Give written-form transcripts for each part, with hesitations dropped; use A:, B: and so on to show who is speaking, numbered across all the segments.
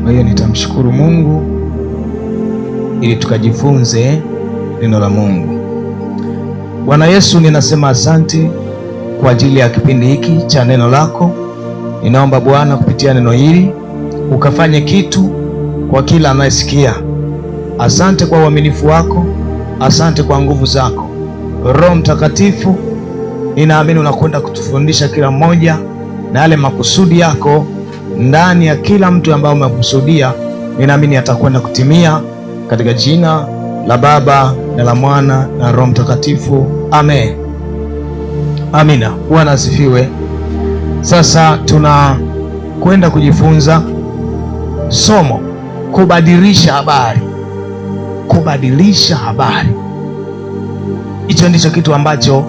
A: Kwa hiyo nitamshukuru Mungu ili tukajifunze neno la Mungu. Bwana Yesu, ninasema asante kwa ajili ya kipindi hiki cha neno lako. Ninaomba Bwana, kupitia neno hili ukafanye kitu kwa kila anayesikia. Asante kwa uaminifu wako, asante kwa nguvu zako. Roho Mtakatifu, ninaamini unakwenda kutufundisha kila mmoja na yale makusudi yako ndani ya kila mtu ambaye umekusudia. Ninaamini atakwenda kutimia katika jina la Baba na la Mwana na Roho Mtakatifu. Amen. Amina. Bwana asifiwe. Sasa tunakwenda kujifunza somo kubadilisha habari. Kubadilisha habari, hicho ndicho kitu ambacho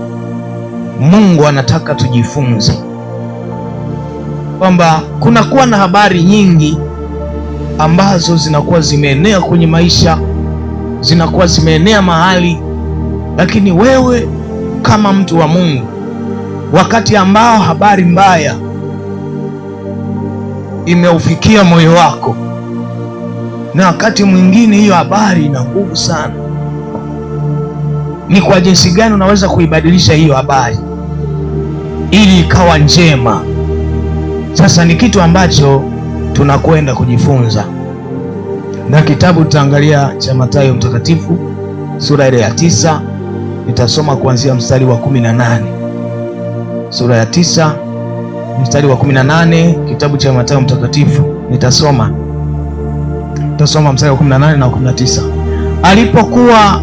A: Mungu anataka tujifunze, kwamba kunakuwa na habari nyingi ambazo zinakuwa zimeenea kwenye maisha, zinakuwa zimeenea mahali, lakini wewe kama mtu wa Mungu, wakati ambao habari mbaya imeufikia moyo wako, na wakati mwingine hiyo habari ina nguvu sana, ni kwa jinsi gani unaweza kuibadilisha hiyo habari ili ikawa njema? Sasa ni kitu ambacho tunakwenda kujifunza, na kitabu tutaangalia cha Mathayo Mtakatifu sura ile ya 9. Nitasoma kuanzia mstari wa 18. Sura ya 9 mstari wa 18, kitabu cha Mathayo Mtakatifu. Nitasoma mstari wa 18 na 19. Alipokuwa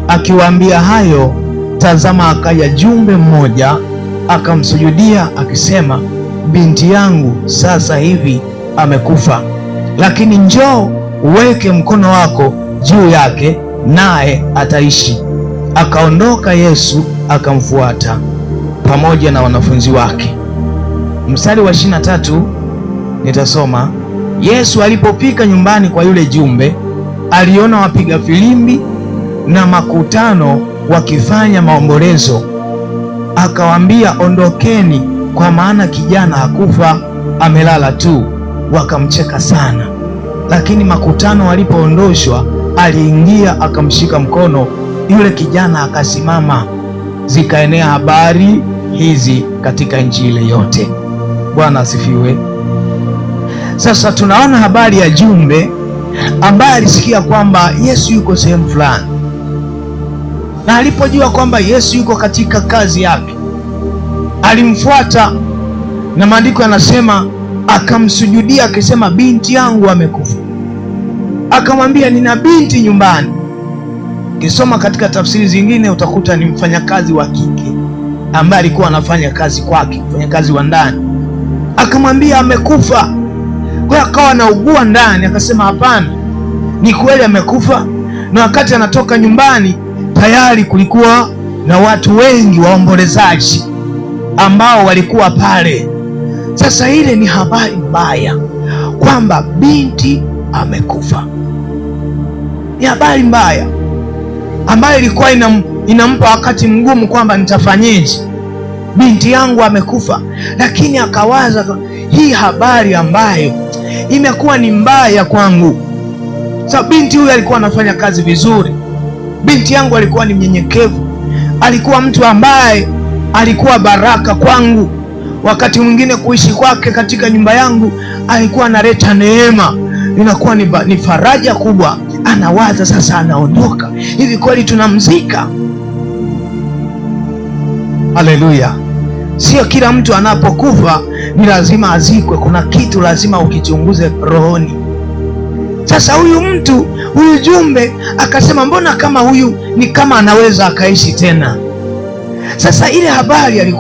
A: akiwaambia hayo, tazama, akaja jumbe mmoja akamsujudia akisema, binti yangu sasa hivi amekufa, lakini njoo uweke mkono wako juu yake, naye ataishi. Akaondoka Yesu akamfuata pamoja na wanafunzi wake. Mstari wa 23 nitasoma. Yesu alipofika nyumbani kwa yule jumbe, aliona wapiga filimbi na makutano wakifanya maombolezo. Akawaambia, ondokeni, kwa maana kijana hakufa, amelala tu. Wakamcheka sana. Lakini makutano walipoondoshwa, aliingia akamshika mkono yule kijana, akasimama. Zikaenea habari hizi katika nchi ile yote. Bwana asifiwe. Sasa tunaona habari ya jumbe ambaye alisikia kwamba Yesu yuko sehemu fulani, na alipojua kwamba Yesu yuko katika kazi yake, alimfuata, na maandiko yanasema akamsujudia akisema, binti yangu amekufa. Akamwambia, nina binti nyumbani. Ukisoma katika tafsiri zingine utakuta ni mfanyakazi wa kike ambaye alikuwa anafanya kazi kwake, mfanyakazi wa ndani. Akamwambia amekufa. Kwa hiyo akawa anaugua ndani. Akasema hapana, ni kweli amekufa. Na wakati anatoka nyumbani, tayari kulikuwa na watu wengi waombolezaji ambao walikuwa pale. Sasa ile ni habari mbaya kwamba binti amekufa. Ni habari mbaya ambayo ilikuwa inampa wakati mgumu kwamba nitafanyeje, binti yangu amekufa. Lakini akawaza, hii habari ambayo imekuwa ni mbaya kwangu. Sasa binti huyu alikuwa anafanya kazi vizuri, binti yangu alikuwa ni mnyenyekevu, alikuwa mtu ambaye alikuwa baraka kwangu. Wakati mwingine kuishi kwake katika nyumba yangu alikuwa analeta neema, inakuwa ni faraja kubwa. Anawaza sasa anaondoka, hivi kweli tunamzika? Haleluya! Sio kila mtu anapokufa ni lazima azikwe. Kuna kitu lazima ukichunguze rohoni. Sasa huyu jumbe akasema, mbona kama huyu ni kama anaweza akaishi tena? Sasa ile habari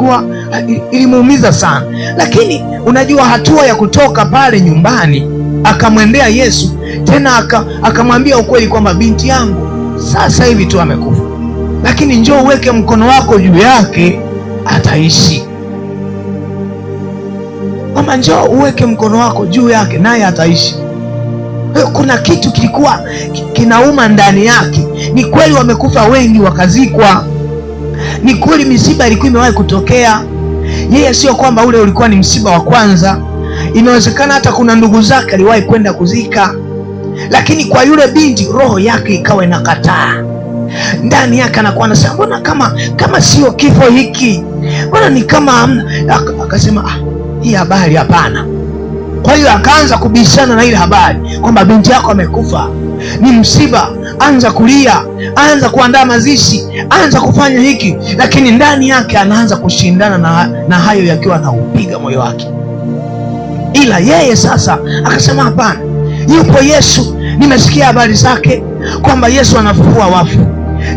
A: ilimuumiza sana, lakini unajua hatua ya kutoka pale nyumbani akamwendea Yesu tena akamwambia ukweli kwamba binti yangu sasa hivi tu amekufa, lakini njoo uweke mkono wako juu yake, ataishi. Kwamba njoo uweke mkono wako juu yake naye ataishi. Kuna kitu kilikuwa kinauma ndani yake. Ni kweli wamekufa wengi wakazikwa, ni kweli misiba ilikuwa imewahi kutokea. Yeye sio kwamba ule ulikuwa ni msiba wa kwanza, inawezekana hata kuna ndugu zake aliwahi kwenda kuzika, lakini kwa yule binti roho yake ikawa inakataa ndani yake, anakuwa anasema mbona kama sio kifo hiki, mbona ni kama hamna. Akasema hii habari hapana. Kwa hiyo akaanza kubishana na ile habari kwamba binti yako amekufa, ni msiba, anza kulia, anza kuandaa mazishi, anza kufanya hiki, lakini ndani yake anaanza kushindana na hayo yakiwa anaupiga moyo wake. Ila yeye sasa akasema hapana, yupo Yesu, nimesikia habari zake kwamba Yesu anafufua wafu,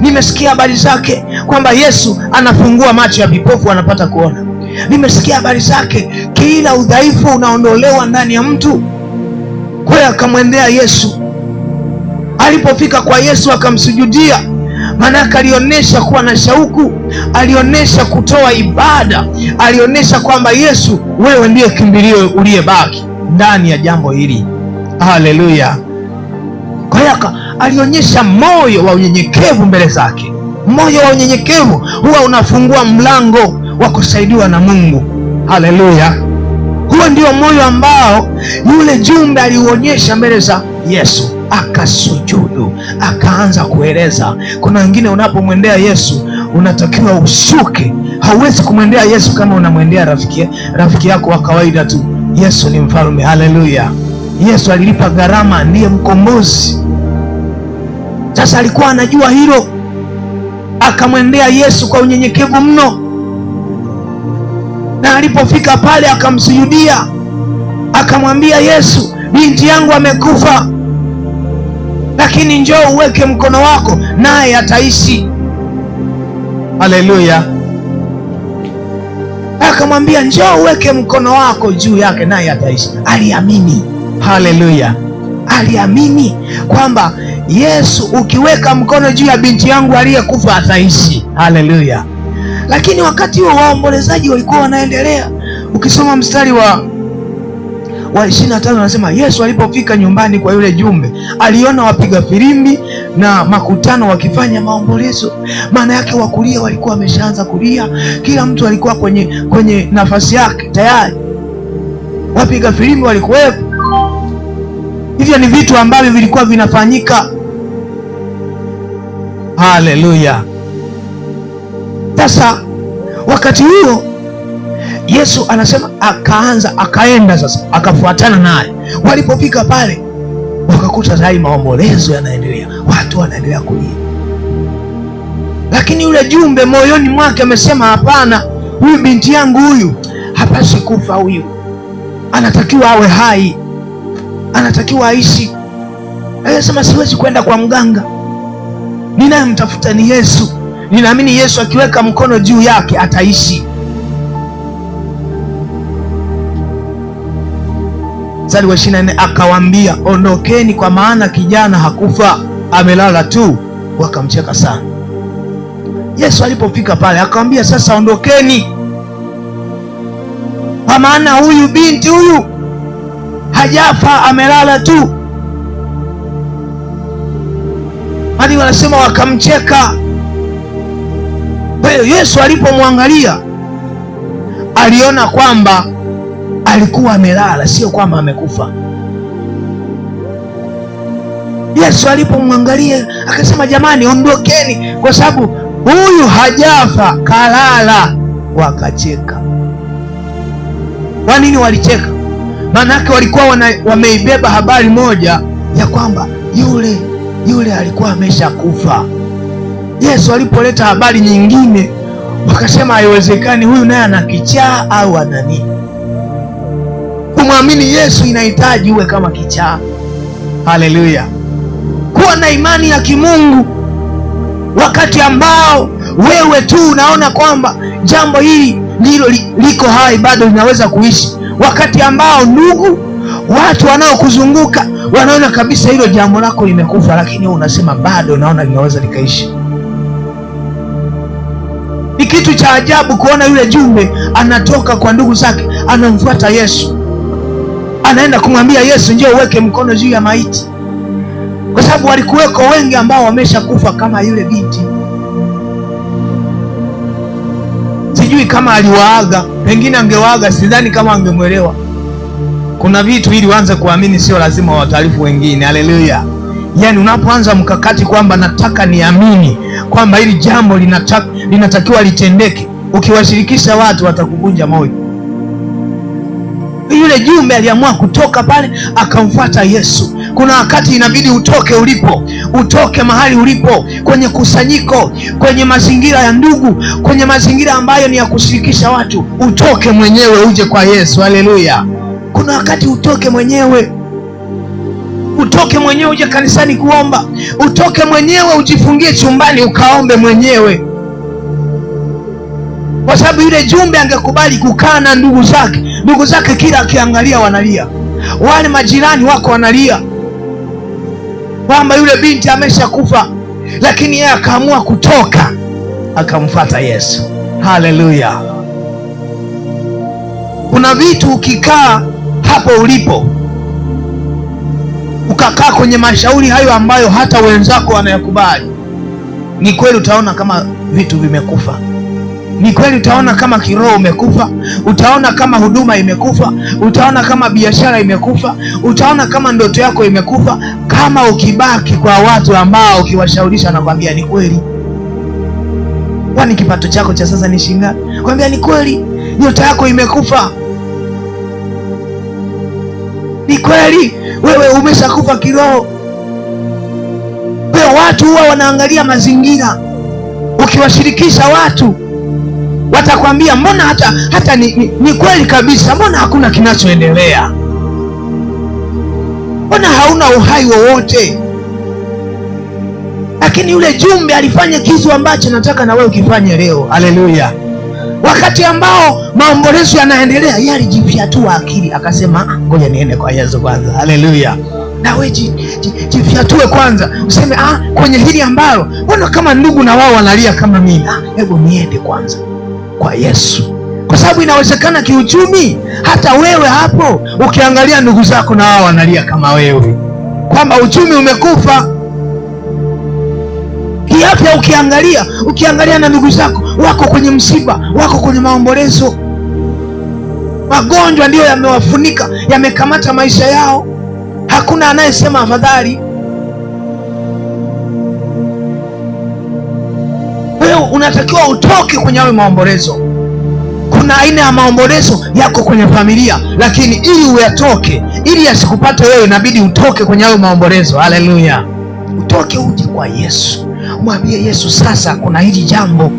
A: nimesikia habari zake kwamba Yesu anafungua macho ya vipofu wanapata kuona, nimesikia habari zake kila udhaifu unaondolewa ndani ya mtu. Kwa hiyo akamwendea Yesu. Alipofika kwa Yesu akamsujudia, maanake alionyesha kuwa na shauku, alionyesha kutoa ibada, alionyesha kwamba Yesu, wewe ndiye kimbilio uliyebaki ndani ya jambo hili. Haleluya! Kwa hiyo alionyesha moyo wa unyenyekevu mbele zake. Moyo wa unyenyekevu huwa unafungua mlango wa kusaidiwa na Mungu. Haleluya! Huo ndio moyo ambao yule jumbe aliuonyesha mbele za Yesu. Akasujudu, akaanza kueleza. Kuna wengine unapomwendea Yesu unatakiwa ushuke. Hauwezi kumwendea Yesu kama unamwendea rafiki yako wa kawaida tu. Yesu ni mfalme. Haleluya! Yesu alilipa gharama, ndiye mkombozi. Sasa alikuwa anajua hilo, akamwendea Yesu kwa unyenyekevu mno, na alipofika pale akamsujudia, akamwambia Yesu, binti yangu amekufa, lakini njoo uweke mkono wako naye ataishi. Haleluya! Akamwambia njoo uweke mkono wako juu yake naye ataishi. Aliamini. Haleluya! Aliamini kwamba Yesu, ukiweka mkono juu ya binti yangu aliyekufa ataishi. Haleluya! Lakini wakati huo waombolezaji walikuwa wanaendelea. Ukisoma mstari wa 25 anasema Yesu alipofika nyumbani kwa yule jumbe, aliona wapiga filimbi na makutano wakifanya maombolezo. Maana yake wakulia walikuwa wameshaanza kulia, kila mtu alikuwa kwenye nafasi yake tayari. Wapiga filimbi walikuwepo. Hivyo ni vitu ambavyo vilikuwa vinafanyika. Haleluya! Sasa wakati huo Yesu anasema akaenda sasa, akafuatana naye. Walipofika pale wakakuta tayari maombolezo yanaendelea, watu wanaendelea kulia, lakini yule jumbe moyoni mwake amesema hapana, huyu binti yangu huyu hapaswi kufa, huyu anatakiwa awe hai, anatakiwa aishi. Anasema siwezi kwenda kwa mganga, ninayemtafuta ni Yesu. Ninaamini Yesu akiweka mkono juu yake ataishi. Mstari wa 24 akawaambia, ondokeni, kwa maana kijana hakufa, amelala tu. Wakamcheka sana. Yesu alipofika pale akawaambia, sasa ondokeni, kwa maana huyu binti huyu hajafa, amelala tu. Hadi wanasema wakamcheka. Kwa hiyo Yesu alipomwangalia aliona kwamba alikuwa amelala, sio kwamba amekufa. Yesu alipomwangalia akasema, jamani, ondokeni, kwa sababu huyu hajafa, kalala. Wakacheka. Kwa nini walicheka? Maana yake walikuwa wameibeba habari moja ya kwamba yule alikuwa ameshakufa. Yesu alipoleta habari nyingine wakasema haiwezekani, huyu naye ana kichaa au ana nini? Kumwamini Yesu inahitaji uwe kama kichaa. Haleluya! Kuwa na imani ya kimungu wakati ambao wewe tu unaona kwamba jambo hili ndilo liko hai, bado linaweza kuishi, wakati ambao ndugu, watu wanaokuzunguka wanaona kabisa hilo jambo lako limekufa, lakini wewe unasema bado naona linaweza likaishi. Ni kitu cha ajabu kuona yule jumbe anatoka kwa ndugu zake, anamfuata Yesu, anaenda kumwambia Yesu, njoo uweke mkono juu ya maiti, kwa sababu walikuweko wengi ambao wameshakufa kama yule binti. Sijui kama aliwaaga, pengine angewaaga, sidhani kama angemwelewa. Kuna vitu ili uanze kuamini sio lazima wataarifu wengine. Haleluya! Yani unapoanza mkakati kwamba nataka niamini kwamba hili jambo linatakiwa litendeke, ukiwashirikisha watu watakuvunja moyo. Yule jumbe aliamua kutoka pale akamfuata Yesu. Kuna wakati inabidi utoke ulipo, utoke mahali ulipo, kwenye kusanyiko, kwenye mazingira ya ndugu, kwenye mazingira ambayo ni ya kushirikisha watu, utoke mwenyewe uje kwa Yesu. Haleluya! Kuna wakati utoke mwenyewe, utoke mwenyewe uje kanisani kuomba, utoke mwenyewe ujifungie chumbani ukaombe mwenyewe, kwa sababu yule jumbe angekubali kukaa na ndugu zake kila akiangalia wanalia, wale majirani wako wanalia kwamba yule binti ameshakufa, lakini yeye akaamua kutoka akamfuata Yesu. Haleluya! Kuna vitu ukikaa hapo ulipo, ukakaa kwenye mashauri hayo ambayo hata wenzako wanayakubali, ni kweli utaona kama vitu vimekufa. Ni kweli utaona kama kiroho umekufa, utaona kama huduma imekufa, utaona kama biashara imekufa, utaona kama ndoto yako imekufa, kama ukibaki kwa watu ambao ukiwashaurisha nakwambia ni kweli. Kwani kipato chako cha sasa ni shilingi ngapi? Kwambia ni kweli, nyota yako imekufa. Ni kweli wewe umeshakufa kiroho. Kwa watu huwa wanaangalia mazingira, ukiwashirikisha watu watakwambia mbona hata ni kweli kabisa, mbona hakuna kinachoendelea, mbona hauna uhai wowote. Lakini yule jumbe alifanya kitu ambacho nataka na wewe ukifanye leo. Haleluya! Wakati ambao maombolezo yanaendelea, yeye alijifyatua akili akasema, ngoja niende kwa Yesu kwanza. Haleluya! Na wewe jifyatue kwanza, useme kwenye hili ambalo mbona kama ndugu na wao wanalia kama mimi, hebu niende kwanza kwa Yesu, kwa sababu inawezekana kiuchumi hata wewe hapo ukiangalia ndugu zako na wao wanalia kama wewe, kwamba uchumi umekufa. Kiafya ukiangalia na ndugu zako wako kwenye msiba, wako kwenye maombolezo, magonjwa ndiyo yamewafunika, yamekamata maisha yao, hakuna anayesema afadhali. Wewe unatakiwa utoke kwenye hayo maombolezo. Kuna aina ya maombolezo yako kwenye familia, lakini ili uyatoke, ili yasikupate wewe, inabidi utoke kwenye hayo maombolezo. Haleluya! Utoke uje kwa Yesu, mwambie Yesu, sasa kuna hili jambo.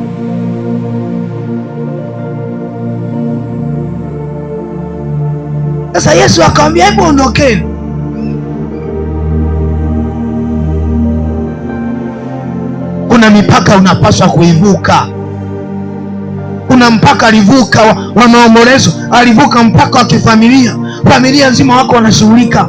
A: Sasa Yesu akamwambia, hebu ondokeni. Kuna mipaka unapaswa kuivuka. Kuna mpaka alivuka wa maombolezo, alivuka mpaka wa kifamilia. Familia nzima wako wanashughulika,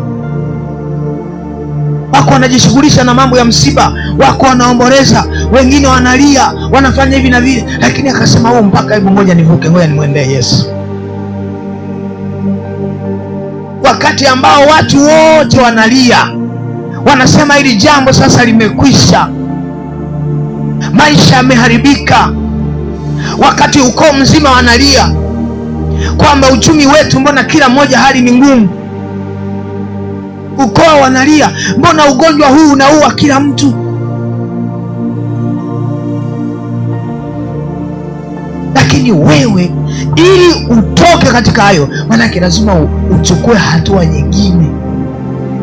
A: wako wanajishughulisha na mambo ya msiba, wako wanaomboleza, wengine wanalia, wanafanya hivi na vile, lakini akasema huo mpaka, hebu ngoja nivuke, ngoja nimwendee Yesu. Wakati ambao watu wote wanalia, wanasema hili jambo sasa limekwisha, maisha yameharibika. Wakati ukoo mzima wanalia kwamba uchumi wetu, mbona kila mmoja hali ni ngumu. Ukoo wanalia, mbona ugonjwa huu unaua kila mtu. Lakini wewe ili utoke katika hayo, maanake lazima uchukue hatua nyingine.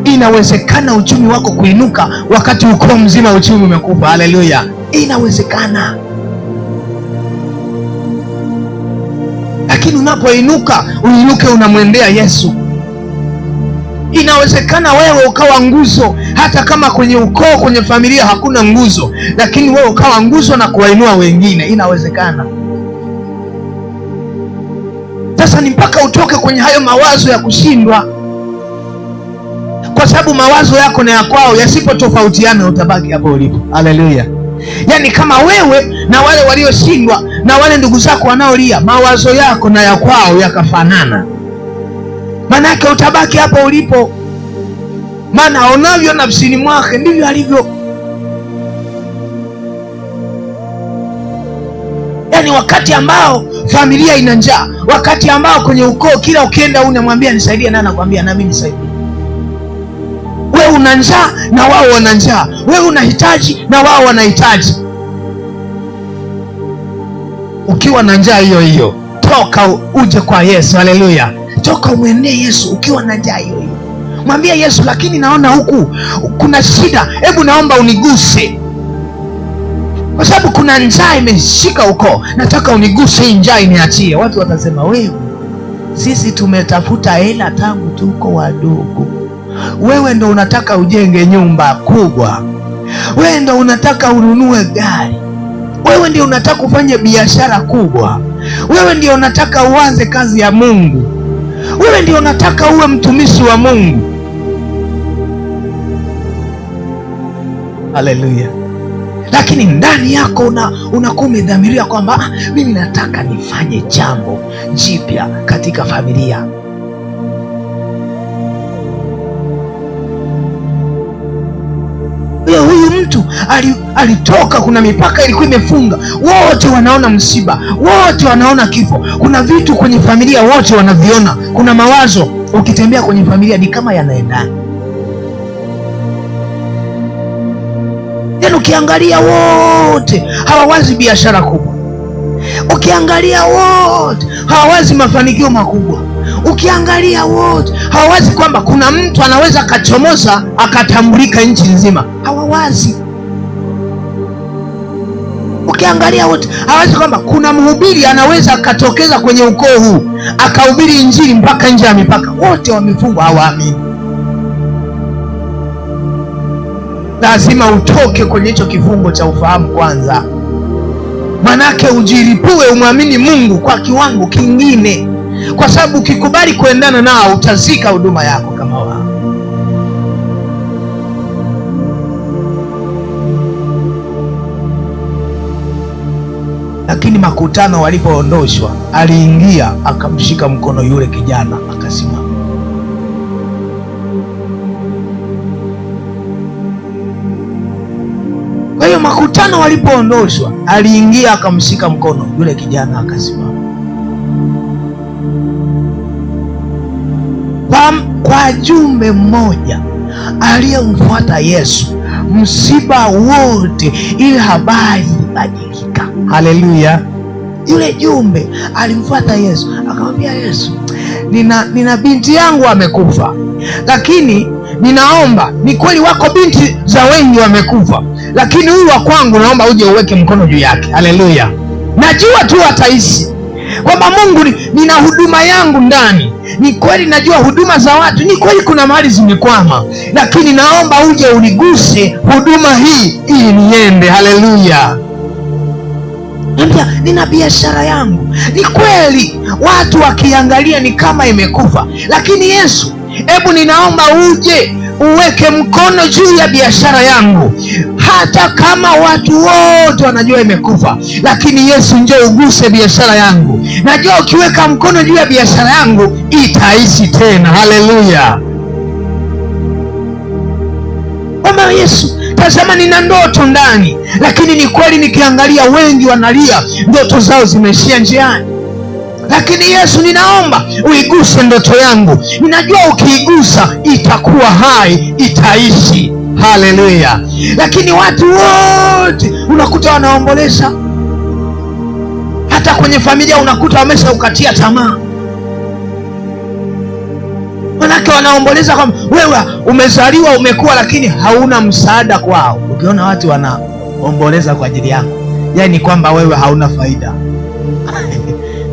A: Inawezekana uchumi wako kuinuka wakati ukoo mzima uchumi umekufa. Haleluya! Inawezekana. Lakini unapoinuka, uinuke unamwendea Yesu. Inawezekana wewe ukawa nguzo, hata kama kwenye ukoo, kwenye familia hakuna nguzo, lakini wewe ukawa nguzo na kuwainua wengine. Inawezekana. Sasa ni mpaka utoke kwenye hayo mawazo ya kushindwa, kwa sababu mawazo yako na ya kwao yasipotofautiana, utabaki hapo ulipo. Haleluya! Yaani kama wewe na wale walioshindwa na wale ndugu zako wanaolia, mawazo yako na ya kwao yakafanana, manake utabaki hapo ulipo. Maana aonavyo nafsini mwake ndivyo alivyo. Yaani wakati ambao familia ina njaa, wakati ambao kwenye ukoo kila ukienda unamwambia nisaidie, na anakuambia na mimi nisaidie. Wewe una njaa na wao wana njaa, wewe unahitaji na wao wanahitaji. Ukiwa na njaa hiyo hiyo, toka uje kwa Yesu. Haleluya! Toka umwendee Yesu ukiwa na njaa hiyo hiyo, mwambie Yesu, lakini naona huku kuna shida, hebu naomba uniguse, kwa sababu kuna njaa imeshika huko, nataka uniguse hii njaa iniachie. Watu watasema, wewe, sisi tumetafuta hela tangu tuko wadogo, wewe ndo unataka ujenge nyumba kubwa, wewe ndo unataka ununue gari, wewe ndio unataka ufanye biashara kubwa, wewe ndio unataka uanze kazi ya Mungu, wewe ndio unataka uwe mtumishi wa Mungu. Haleluya! Lakini ndani yako unakuwa umedhamiria kwamba mimi nataka nifanye jambo jipya katika familia. Huyu mtu alitoka, kuna mipaka ilikuwa imefunga, wote wanaona msiba, wote wanaona kifo, kuna vitu kwenye familia wote wanaviona, kuna mawazo ukitembea kwenye familia ni kama yanaendana. Yaani ukiangalia wote hawawazi biashara kubwa, ukiangalia wote hawawazi mafanikio makubwa, ukiangalia wote hawawazi kwamba kuna mtu anaweza akachomoza akatambulika nchi nzima, hawawazi. Ukiangalia wote hawawazi kwamba kuna mhubiri anaweza akatokeza kwenye ukoo huu akahubiri injili mpaka nje ya mipaka. Wote wamefungwa, hawaamini. Lazima utoke kwenye hicho kifungo cha ufahamu kwanza, manake ujiripue, umwamini Mungu kwa kiwango kingine, kwa sababu ukikubali kuendana nao utazika huduma yako kama wao. Lakini makutano walipoondoshwa, aliingia akamshika mkono yule kijana akasimama. Kwa hiyo makutano walipoondoshwa, aliingia akamshika mkono yule kijana akasimama. Kwa jumbe mmoja aliyemfuata Yesu, msiba wote, ile habari ilibadilika. Haleluya! Yule jumbe alimfuata Yesu akamwambia Yesu, nina binti yangu amekufa, lakini ninaomba, ni kweli wako binti za wengi wamekufa, lakini huyu wa kwangu naomba uje uweke mkono juu yake. Haleluya! Najua tu ataishi, kwamba Mungu, nina huduma yangu ndani. Ni kweli najua huduma za watu, ni kweli kuna mahali zimekwama, lakini naomba uje uniguse huduma hii ili niende. Haleluya! Nina biashara yangu, ni kweli watu wakiangalia ni kama imekufa, lakini Yesu, hebu ninaomba uje uweke mkono juu ya biashara yangu, hata kama watu wote wanajua imekufa, lakini Yesu, njoo uguse biashara yangu. Najua ukiweka mkono juu ya biashara yangu itaishi tena. Haleluya! Mama Yesu, tazama nina ndoto ndani, lakini ni kweli nikiangalia wengi wanalia, ndoto zao zimeishia njiani, lakini Yesu, ninaomba uiguse ndoto yangu. Ninajua ukiigusa itakuwa hai, itaishi. Haleluya! Lakini watu wote unakuta wanaomboleza, hata kwenye familia unakuta wameshaukatia tamaa, manake wanaomboleza kama wewe umezaliwa umekuwa, lakini hauna msaada kwao. Ukiona watu wanaomboleza kwa ajili yako, yaani kwamba wewe hauna faida.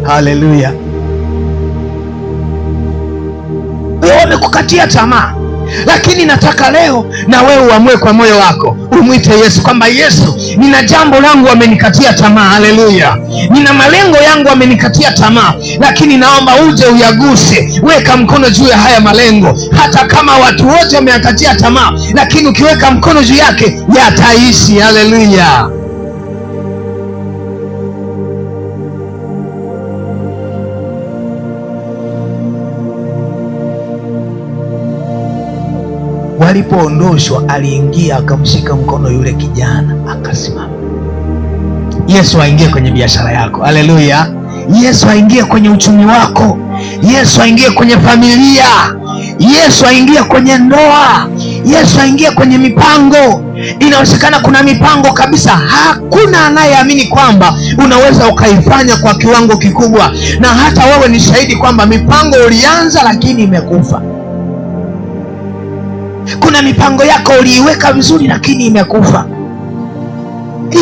A: Haleluya! Wewe wamekukatia tamaa, lakini nataka leo na wewe uamue kwa moyo wako, umwite Yesu kwamba Yesu, nina jambo langu wamenikatia tamaa. Haleluya! Nina malengo yangu wamenikatia tamaa, lakini naomba uje uyaguse. Weka mkono juu ya haya malengo, hata kama watu wote wameyakatia tamaa, lakini ukiweka mkono juu yake yataishi. Haleluya! Walipoondoshwa, aliingia akamshika mkono yule kijana akasimama. Yesu aingie kwenye biashara yako. Haleluya! Yesu aingie kwenye uchumi wako. Yesu aingie kwenye familia. Yesu aingie kwenye ndoa. Yesu aingie kwenye mipango. Inawezekana kuna mipango kabisa hakuna anayeamini kwamba unaweza ukaifanya kwa kiwango kikubwa, na hata wewe ni shahidi kwamba mipango ulianza lakini imekufa. Kuna mipango yako uliiweka vizuri lakini imekufa,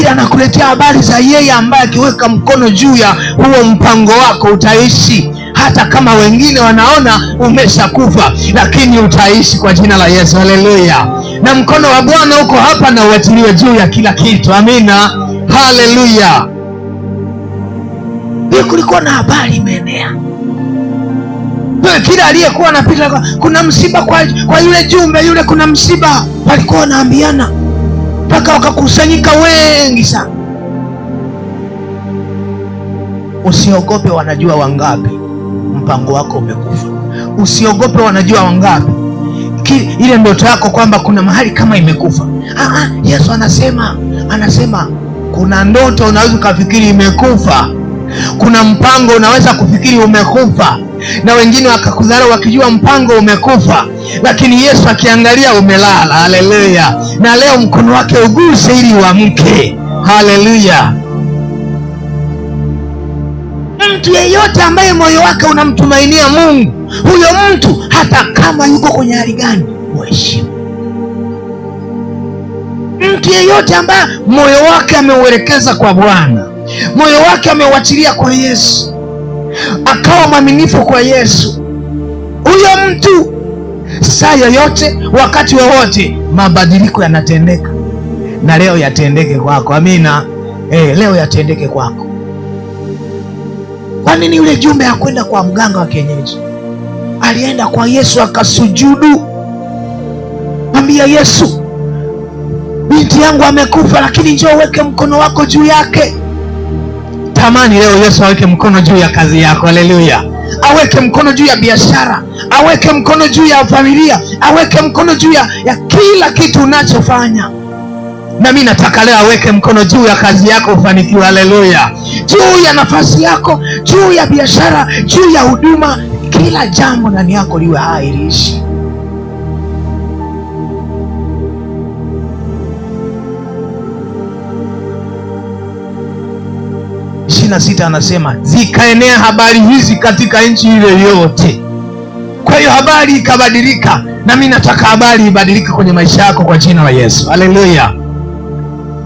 A: ila nakuletea habari za yeye ambaye akiweka mkono juu ya huo mpango wako utaishi. Hata kama wengine wanaona umeshakufa, lakini utaishi kwa jina la Yesu. Haleluya! Na mkono wa Bwana uko hapa na uachiliwe juu ya kila kitu. Amina, haleluya. Kulikuwa na habari imeenea, kila aliyekuwa anapita, kuna msiba kwa yule jumbe yule, kuna msiba. Walikuwa wanaambiana mpaka wakakusanyika wengi sana. Usiogope, wanajua wangapi mpango wako umekufa. Usiogope, wanajua wangapi ile ndoto yako kwamba kuna mahali kama imekufa. Yesu anasema kuna ndoto unaweza kufikiri imekufa, kuna mpango unaweza kufikiri umekufa, na wengine wakakudharau wakijua mpango umekufa, lakini Yesu akiangalia umelala. Haleluya! Na leo mkono wake uguse ili uamke. Haleluya! Mtu yeyote ambaye moyo wake unamtumainia Mungu, huyo mtu hata kama yuko kwenye hali gani, muheshimu. Mtu yeyote ambaye moyo wake ameuelekeza kwa Bwana, moyo wake ameuachilia kwa Yesu, akawa mwaminifu kwa Yesu, huyo mtu saa yoyote, wakati wowote, mabadiliko yanatendeka. Na leo yatendeke kwako. Amina. Leo yatendeke kwako. Kwa nini yule jumbe hakwenda kwa mganga wa kienyeji? Alienda kwa Yesu akasujudu, mwambia Yesu, binti yangu amekufa, lakini njoo weke mkono wako juu yake. Tamani leo Yesu aweke mkono juu ya kazi yako. Haleluya! Aweke mkono juu ya biashara, aweke mkono juu ya familia, aweke mkono juu ya kila kitu unachofanya. Na mimi nataka leo aweke mkono juu ya kazi yako, ufanikiwe. Haleluya! Juu ya nafasi yako, juu ya biashara, juu ya huduma, kila jambo ndani yako liwe hai, liishi. Sita anasema zikaenea habari hizi katika nchi ile yote. Kwa hiyo habari ikabadilika, na mimi nataka habari ibadilike kwenye maisha yako kwa jina la Yesu. Haleluya!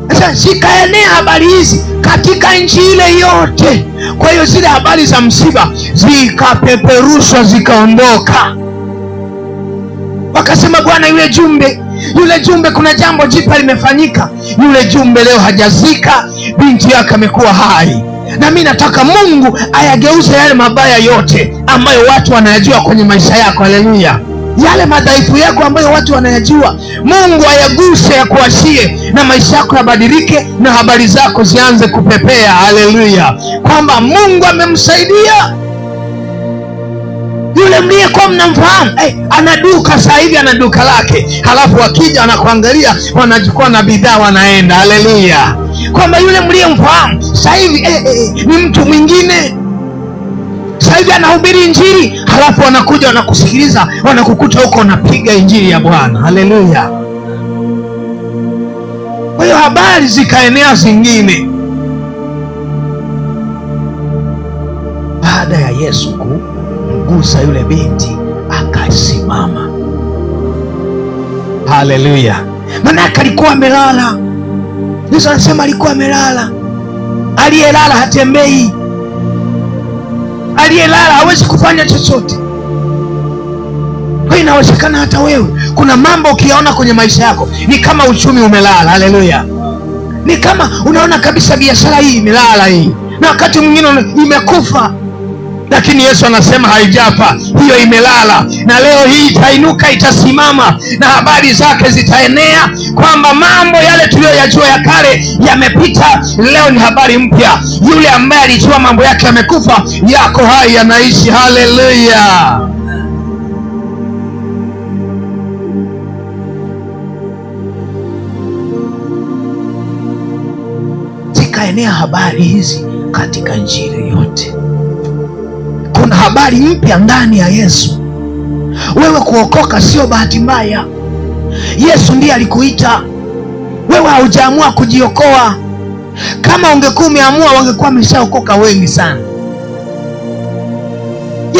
A: Sasa zikaenea habari hizi katika nchi ile yote. Kwa hiyo zile habari za msiba zikapeperushwa, zikaondoka. Wakasema, Bwana, yule jumbe kuna jambo jipya limefanyika. Yule jumbe leo hajazika, binti yake amekuwa hai. Na mimi nataka Mungu ayageuze yale mabaya yote ambayo watu wanayajua kwenye maisha yako. Haleluya! Yale madhaifu yako ambayo watu wanayajua, Mungu ayaguse, yakuashie, na maisha yako yabadilike, na habari zako zianze kupepea. Haleluya! Kwamba Mungu amemsaidia yule mliyekuwa mnamfahamu. Ana duka sasa hivi, ana duka lake, halafu wakija wanakuangalia, wanachukua na bidhaa wanaenda. Haleluya! Kwamba yule mliyemfahamu sasa hivi ni mtu mwingine. Sasa hivi anahubiri Injili, halafu wanakuja wanakusikiliza, wanakukuta huko unapiga Injili ya Bwana. Haleluya! Kwa hiyo habari zikaenea zingine. Baada ya Yesu kumgusa yule binti, akasimama. Haleluya! Maana alikuwa amelala. Yesu anasema alikuwa amelala. Aliyelala hatembei, aliyelala hawezi kufanya chochote. Kwa hiyo inawezekana hata wewe kuna mambo ukiyaona kwenye maisha yako ni kama uchumi umelala. Haleluya! Ni kama unaona kabisa biashara hii imelala hii, na wakati mwingine imekufa, lakini Yesu anasema haijafa, hiyo imelala, na leo hii itainuka, itasimama, na habari zake zitaenea, kwamba mambo yale tuliyoyajua ya kale yamepita, leo ni habari mpya. Yule ambaye alijua mambo yake yamekufa, yako hai, yanaishi. Haleluya! enea habari hizi katika Injili yote. Kuna habari mpya ndani ya Yesu. Wewe kuokoka sio bahati mbaya. Yesu ndiye alikuita. Wewe haujaamua kujiokoa. Kama ungekuwa umeamua, wangekuwa wameshaokoka wengi sana.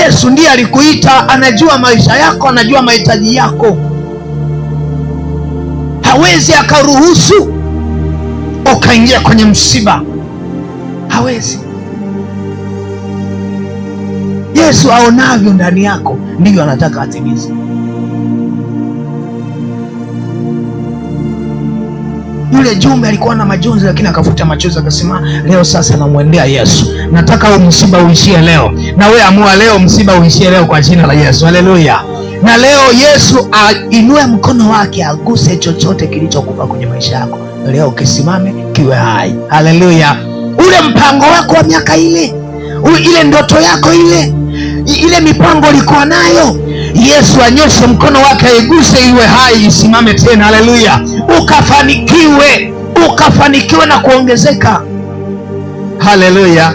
A: Yesu ndiye alikuita, anajua maisha yako, anajua mahitaji yako. Hawezi akaruhusu ukaingia kwenye msiba. Hawezi. Yesu aonavyo ndani yako ndivyo anataka atimize. Yule jumbe alikuwa na majonzi, lakini akafuta machozi akasema, leo sasa namwendea Yesu. Nataka huu msiba uishie leo. Na wewe amua leo msiba uishie leo kwa jina la Yesu. Haleluya. Na leo Yesu ainue mkono wake aguse chochote kilichokufa kwenye maisha yako. Leo kisimame kiwe hai. Haleluya. Ule mpango wako wa miaka ile, ile ndoto yako ile mipango ulikuwa nayo, Yesu anyoshe mkono wake aiguse iwe hai, isimame tena. Haleluya. Ukafanikiwe na kuongezeka. Haleluya.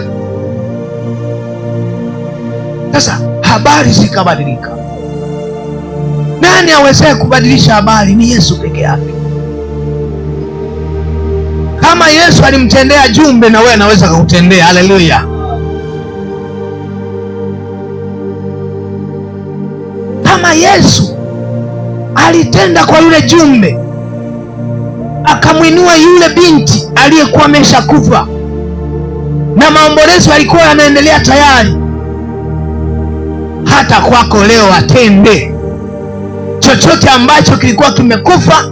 A: Sasa habari zikabadilika. Nani awezaye kubadilisha habari? Ni Yesu peke yake. Kama Yesu alimtendea jumbe, na wewe anaweza kukutendea. Haleluya. Kama Yesu alitenda kwa yule jumbe, akamwinua yule binti aliyekuwa ameshakufa na maombolezo yalikuwa yanaendelea tayari, hata kwako leo atende. Chochote ambacho kilikuwa kimekufa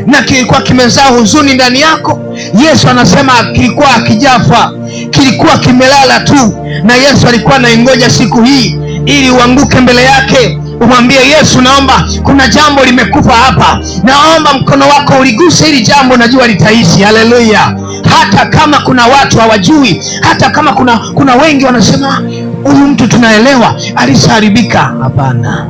A: na kilikuwa kimezaa huzuni ndani yako, Yesu anasema kilikuwa hakijafa, kilikuwa kimelala tu, na Yesu alikuwa anaingoja siku hii ili uanguke mbele yake, umwambie Yesu, naomba, kuna jambo limekufa hapa, naomba mkono wako uliguse hili jambo, najua litaishi. Haleluya. Hata kama kuna watu hawajui, hata kama kuna wengi wanasema huyu mtu tunaelewa alishaharibika. Hapana.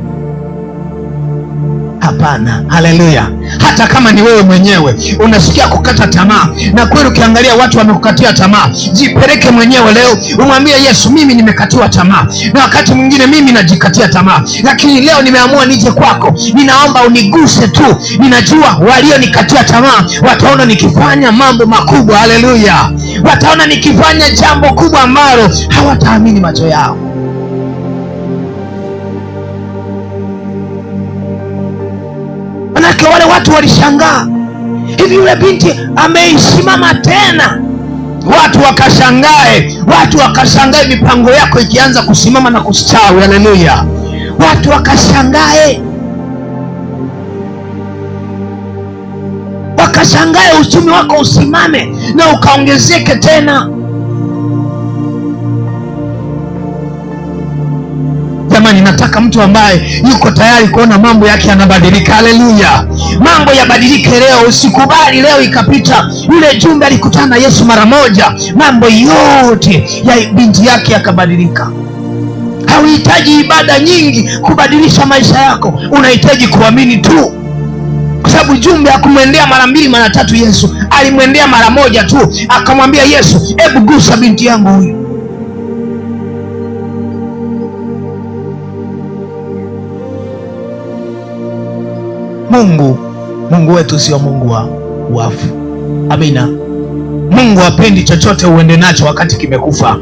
A: Hapana. Haleluya. Hata kama ni wewe mwenyewe unasikia kukata tamaa, na kweli ukiangalia watu wamekukatia tamaa, jipeleke mwenyewe leo, umwambie Yesu, mimi nimekatiwa tamaa, na wakati mwingine mimi najikatia tamaa, lakini leo nimeamua nije kwako, ninaomba uniguse tu. Ninajua walionikatia tamaa wataona nikifanya mambo makubwa. Haleluya. Wataona nikifanya jambo kubwa ambalo hawataamini macho yao. Manake wale watu walishangaa, hivi yule binti ameisimama tena? Watu wakashangae mipango yako ikianza kusimama na kustawi. Haleluya. Watu wakashangae uchumi wako usimame na ukaongezeke tena. Jamani, nataka mtu ambaye yuko tayari kuona mambo yake yanabadilika. Haleluya. Mambo yabadilike leo. Usikubali leo ikapita. Yule jumbe alikutana na Yesu mara moja, mambo yote ya binti yake yakabadilika. Hauhitaji ibada nyingi kubadilisha maisha yako, unahitaji kuamini tu, kwa sababu jumbe hakumwendea mara mbili mara tatu. Yesu alimwendea mara moja tu, akamwambia Yesu, hebu gusa binti yangu huyu. Mungu wetu sio Mungu wa wafu. Amina. Mungu hapendi chochote uende nacho wakati kimekufa.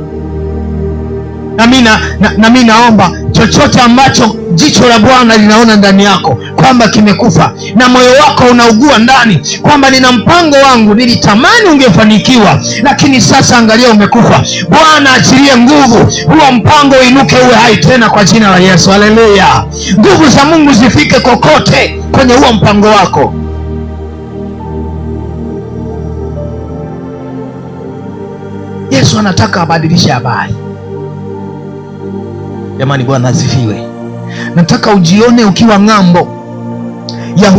A: Amina. Na mimi naomba chochote ambacho jicho la Bwana linaona ndani yako kwamba kimekufa, na moyo wako unaugua ndani kwamba nina mpango wangu, nilitamani ungefanikiwa, lakini sasa angalia umekufa. Bwana achilie nguvu, huo mpango inuke uwe hai tena kwa jina la Yesu. Haleluya. Nguvu za Mungu zifike kokote kwenye huo mpango wako. Yesu anataka abadilishe habari. Jamani, Bwana asifiwe. Nataka ujione ukiwa ng'ambo ya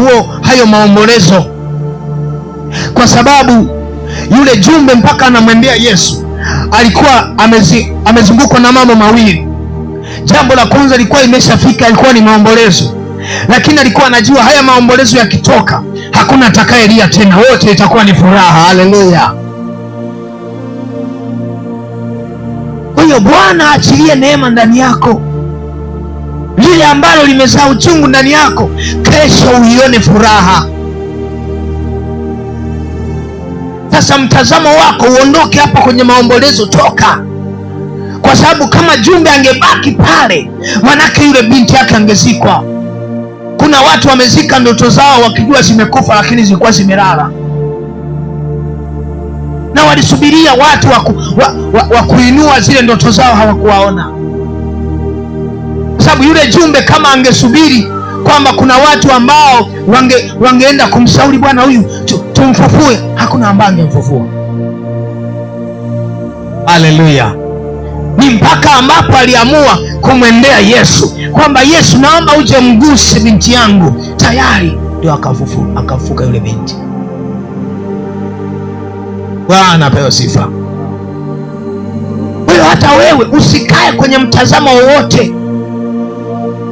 A: hayo maombolezo, kwa sababu yule jumbe mpaka anamwendea Yesu alikuwa amezungukwa na mambo mawili. Jambo la kwanza lilikuwa imeshafika, alikuwa ni maombolezo, lakini alikuwa anajua haya maombolezo yakitoka hakuna atakayelia tena, wote itakuwa ni furaha. Haleluya. Ndio Bwana achilie neema ndani yako, lile ambalo limezaa uchungu ndani yako, kesho uione furaha. Sasa mtazamo wako uondoke hapa kwenye maombolezo, toka. Kwa sababu kama Jumbe angebaki pale, manake yule binti yake angezikwa. Kuna watu wamezika ndoto zao wakijua zimekufa, lakini zilikuwa zimelala, na walisubiria watu wa kuinua zile ndoto zao, hawakuwaona. Kwa sababu yule Jumbe kama angesubiri kwamba kuna watu ambao wangeenda kumshauri, bwana huyu tumfufue, hakuna ambaye angemfufua. Haleluya! Ni mpaka ambapo aliamua kumwendea Yesu, kwamba Yesu, naomba uje mguse binti yangu, tayari ndio akafufuka yule binti. Bwana apewe sifa. Kwa hiyo hata wewe usikae kwenye mtazamo wowote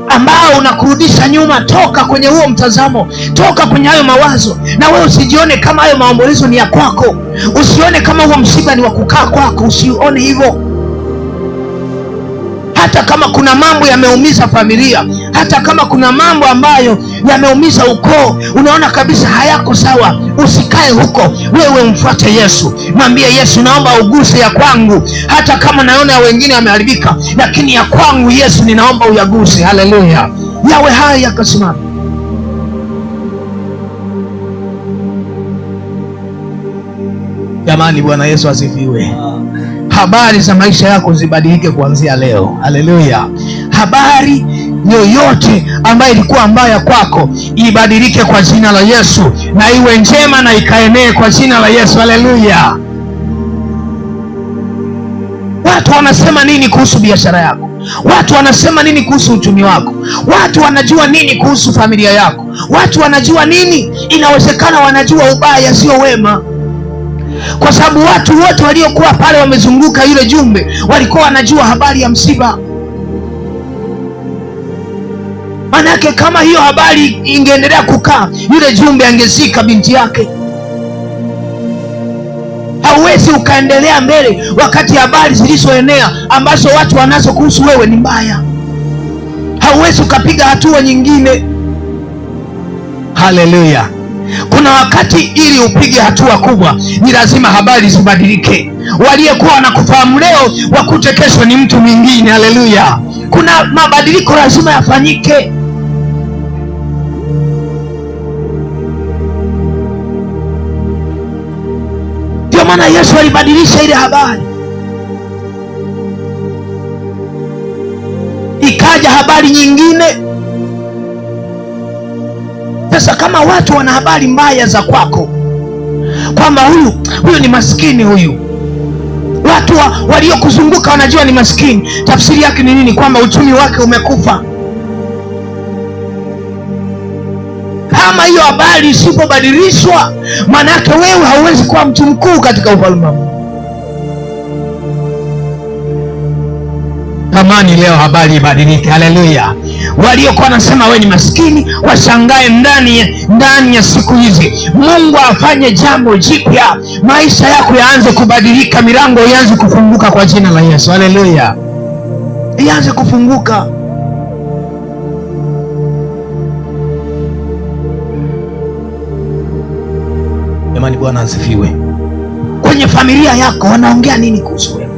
A: ambao unakurudisha nyuma. Toka kwenye huo mtazamo, toka kwenye hayo mawazo, na wewe usijione kama hayo maombolezo ni ya kwako. Usione kama huo msiba ni wa kukaa kwako, usione hivyo. Hata kama kuna mambo yameumiza familia, hata kama kuna mambo ambayo yameumiza ukoo, unaona kabisa hayako sawa, usikae huko. Wewe umfuate Yesu, mwambie Yesu, naomba uguse ya kwangu. Hata kama naona ya wengine yameharibika, lakini ya kwangu Yesu ninaomba uyaguse. Haleluya! Yawe haya yakasimama. Jamani, Bwana Yesu asifiwe. Habari za maisha yako zibadilike kuanzia leo. Haleluya! Habari yoyote ambayo ilikuwa mbaya kwako ibadilike kwa jina la Yesu, na iwe njema na ikaenee kwa jina la Yesu. Haleluya! Watu wanasema nini kuhusu biashara yako? Watu wanasema nini kuhusu uchumi wako? Watu wanajua nini kuhusu familia yako? Watu wanajua nini? Inawezekana wanajua ubaya, sio wema. Kwa sababu watu wote waliokuwa pale wamezunguka yule Jumbe walikuwa wanajua habari ya msiba. Manake kama hiyo habari ingeendelea kukaa, yule Jumbe angezika binti yake. Hauwezi ukaendelea mbele wakati habari zilizoenea ambazo watu wanazo kuhusu wewe ni mbaya. Hauwezi ukapiga hatua nyingine. Haleluya! Kuna wakati ili upige hatua kubwa ni lazima habari zibadilike. Waliyekuwa wanakufahamu leo wakute kesho ni mtu mwingine. Haleluya! Kuna mabadiliko lazima yafanyike. Ndio maana Yesu alibadilisha ile habari, ikaja habari nyingine. Sasa kama watu wana habari mbaya za kwako, kwamba huyu ni maskini, huyu watu waliokuzunguka wanajua ni maskini, tafsiri yake ni nini? Kwamba uchumi wake umekufa. Kama hiyo habari isipobadilishwa, maana yake wewe hauwezi kuwa mtu mkuu katika ufalme. Tamani leo habari ibadilike. Haleluya! Waliokuwa wanasema wewe ni maskini washangae ndani ya siku hizi. Mungu afanye jambo jipya, maisha yako yaanze kubadilika, milango ianze kufunguka kwa jina la Yesu. Haleluya! Ianze kufunguka. Jamani, Bwana asifiwe. Kwenye familia yako wanaongea nini kuhusu wewe?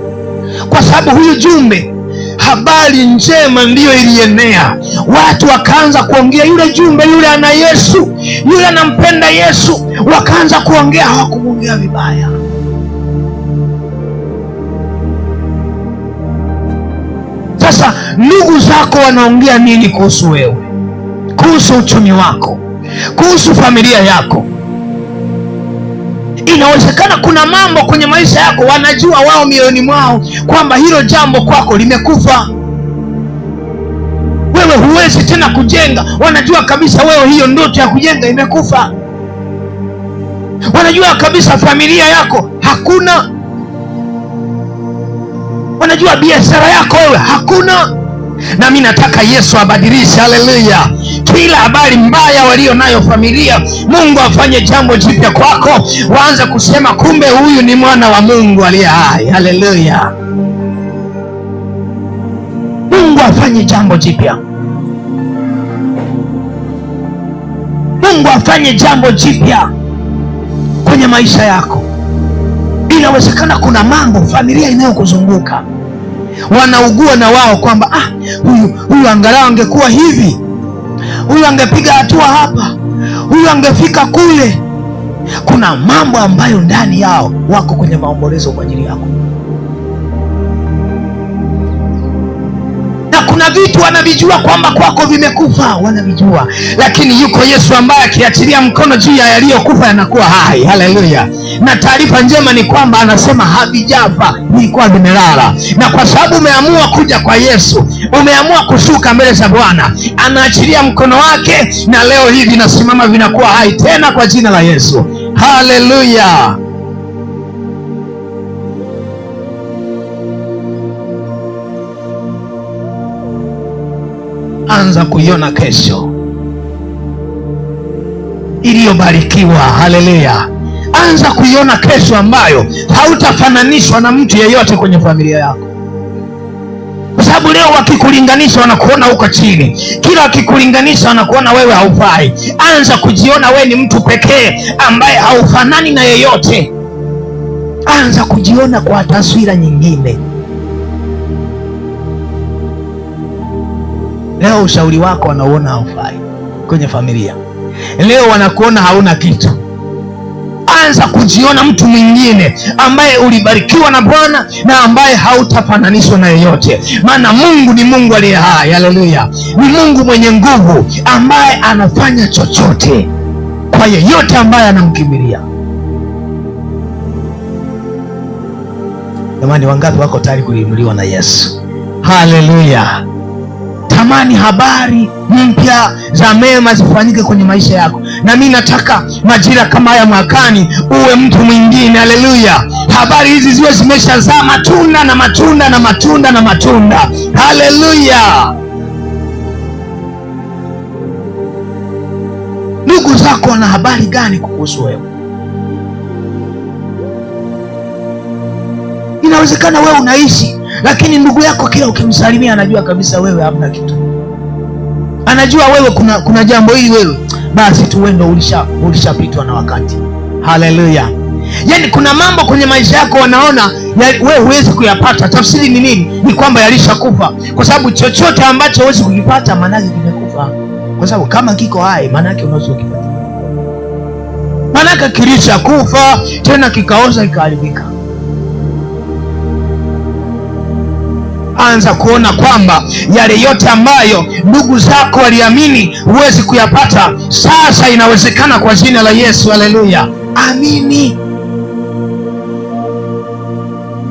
A: Kwa sababu huyu Jumbe, habari njema ndiyo ilienea. Watu wakaanza kuongea, yule Jumbe yule ana Yesu, yule anampenda Yesu. Wakaanza kuongea, hawakumwongea vibaya. Sasa ndugu zako wanaongea nini kuhusu wewe? Kuhusu uchumi wako, kuhusu familia yako. Inawezekana kuna mambo kwenye maisha yako wanajua wao mioyoni mwao kwamba hilo jambo kwako limekufa. Wewe huwezi tena kujenga. Wanajua kabisa wewe hiyo ndoto ya kujenga imekufa. Wanajua kabisa familia yako hakuna. Wanajua biashara yako wewe hakuna. Na mimi nataka Yesu abadilishe. Haleluya! Kila habari mbaya walio nayo familia, Mungu afanye jambo jipya kwako. Waanze kusema kumbe huyu ni mwana wa Mungu aliye hai. Haleluya! Mungu afanye jambo jipya. Mungu afanye jambo jipya kwenye maisha yako. Inawezekana kuna mambo familia inayokuzunguka wanaugua na wao kwamba huyu angalau angekuwa hivi, huyu angepiga hatua hapa, huyu angefika kule. Kuna mambo ambayo ndani yao wako kwenye maombolezo kwa ajili yako, na kuna vitu wanavijua kwamba kwako vimekufa, wanavijua, lakini yuko Yesu ambaye akiachilia mkono juu ya yaliyokufa yanakuwa hai. Haleluya! Na taarifa njema ni kwamba anasema havijafa, vilikuwa vimelala. Na kwa sababu umeamua kuja kwa Yesu, umeamua kushuka mbele za Bwana, anaachilia mkono wake, na leo hii vinasimama, vinakuwa hai tena kwa jina la Yesu. Haleluya! Anza kuiona kesho iliyobarikiwa. Haleluya! Anza kuiona kesho ambayo hautafananishwa na mtu yeyote kwenye familia yako, kwa sababu leo wakikulinganisha wanakuona uko chini, kila wakikulinganisha wanakuona wewe haufai. Anza kujiona wewe ni mtu pekee ambaye haufanani na yeyote. Anza kujiona kwa taswira nyingine. Leo ushauri wako wanauona haufai kwenye familia, leo wanakuona hauna kitu. Anza kujiona mtu mwingine ambaye ulibarikiwa na Bwana na ambaye hautafananishwa na yeyote, maana Mungu ni Mungu aliye hai. Haleluya! Ni Mungu mwenye nguvu ambaye anafanya chochote kwa yeyote ambaye anamkimbilia. Jamani, wangapi wako tayari kuinuliwa na Yesu? Haleluya! Tamani habari mpya za mema zifanyike kwenye maisha yako, na mimi nataka majira kama haya mwakani uwe mtu mwingine. Haleluya! Habari hizi ziwe zimeshazaa matunda na matunda na matunda na matunda. Haleluya! Ndugu zako wana habari gani kuhusu wewe? Inawezekana wewe unaishi, lakini ndugu yako kila ukimsalimia anajua kabisa wewe hamna kitu. Anajua wewe kuna jambo hili, wewe basi tu wewe ndio ulishapitwa na wakati. Haleluya! Yaani kuna mambo kwenye maisha yako wanaona wewe huwezi kuyapata. Tafsiri ni nini? Ni kwamba yalishakufa, kwa sababu chochote ambacho huwezi kukipata maana yake kimekufa, kwa sababu kama kiko hai maana yake unaweza kukipata. Maana yake kilishakufa, tena kikaoza kikaharibika. Anza kuona kwamba yale yote ambayo ndugu zako waliamini huwezi kuyapata, sasa inawezekana kwa jina la Yesu. Haleluya! Amini.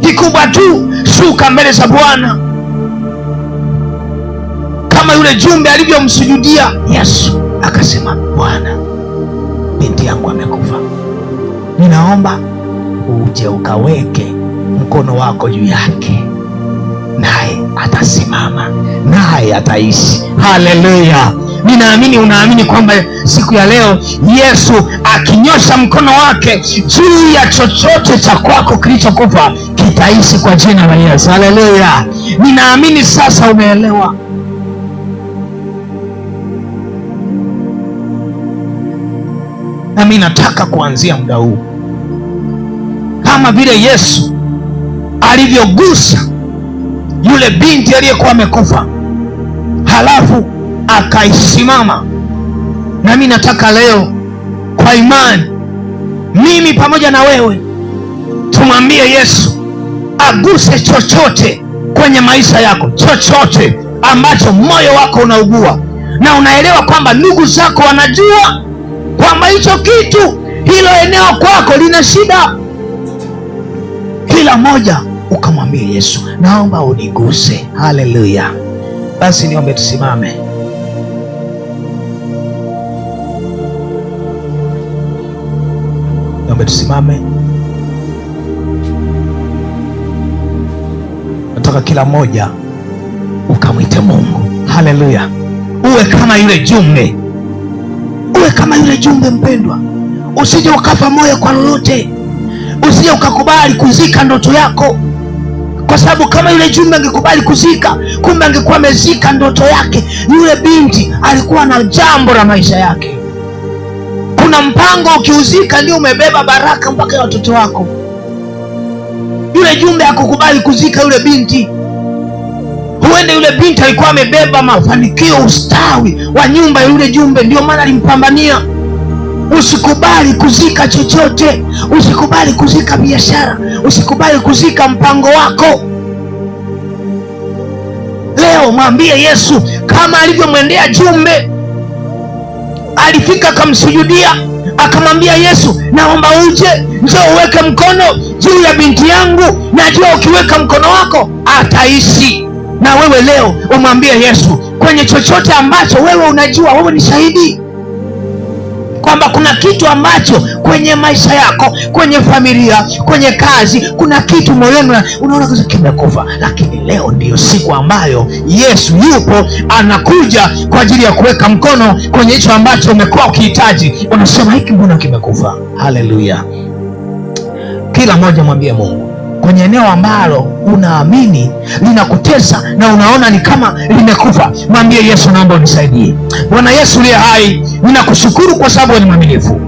A: Kikubwa tu shuka mbele za Bwana kama yule jumbe alivyomsujudia Yesu, akasema, Bwana, binti yangu amekufa, ninaomba uje ukaweke mkono wako juu yake, naye atasimama, naye ataishi. Haleluya! Ninaamini unaamini kwamba siku ya leo Yesu akinyosha mkono wake juu ya chochote cha kwako kilichokufa kitaishi kwa jina la Yesu. Haleluya! Ninaamini sasa umeelewa. Nami nataka kuanzia muda huu, kama vile Yesu alivyogusa yule binti aliyekuwa amekufa halafu akaisimama, nami nataka leo kwa imani, mimi pamoja na wewe, tumwambie Yesu aguse chochote kwenye maisha yako, chochote ambacho moyo wako unaugua na unaelewa kwamba ndugu zako wanajua kwamba hicho kitu, hilo eneo kwako lina shida. Kila moja ukamwambia Yesu, naomba uniguse. Haleluya! Basi niombe tusimame. Niombe tusimame. Nataka kila moja ukamwite Mungu. Haleluya! Uwe kama yule jumbe, uwe kama yule jumbe mpendwa. Usije ukafa moyo kwa lolote, usije ukakubali kuzika ndoto yako kwa sababu kama yule jumbe angekubali kuzika, kumbe angekuwa amezika ndoto yake. Yule binti alikuwa na jambo la maisha yake. Kuna mpango ukiuzika ndio umebeba baraka mpaka ya watoto wako. Yule jumbe hakukubali kuzika yule binti. Huenda yule binti alikuwa amebeba mafanikio, ustawi wa nyumba ya yule jumbe, ndio maana alimpambania. Usikubali kuzika chochote, usikubali kuzika biashara, usikubali kuzika mpango wako. Leo mwambie Yesu kama alivyomwendea jumbe. Alifika akamsujudia, akamwambia Yesu, naomba uje, njoo uweke mkono juu ya binti yangu, najua ukiweka mkono wako ataishi. Na wewe leo umwambie Yesu kwenye chochote ambacho wewe unajua, wewe ni shahidi kwamba kuna kitu ambacho kwenye maisha yako, kwenye familia, kwenye kazi, kuna kitu moyoni unaona kimekufa, lakini leo ndiyo siku ambayo Yesu yupo, anakuja kwa ajili ya kuweka mkono kwenye hicho ambacho umekuwa ukihitaji. Unasema hiki mbona kimekufa? Haleluya! Kila mmoja mwambie Mungu kwenye eneo ambalo unaamini linakutesa na unaona ni kama limekufa, mwambie Yesu, naomba unisaidie. Bwana Yesu uliye hai, ninakushukuru kwa sababu ni mwaminifu.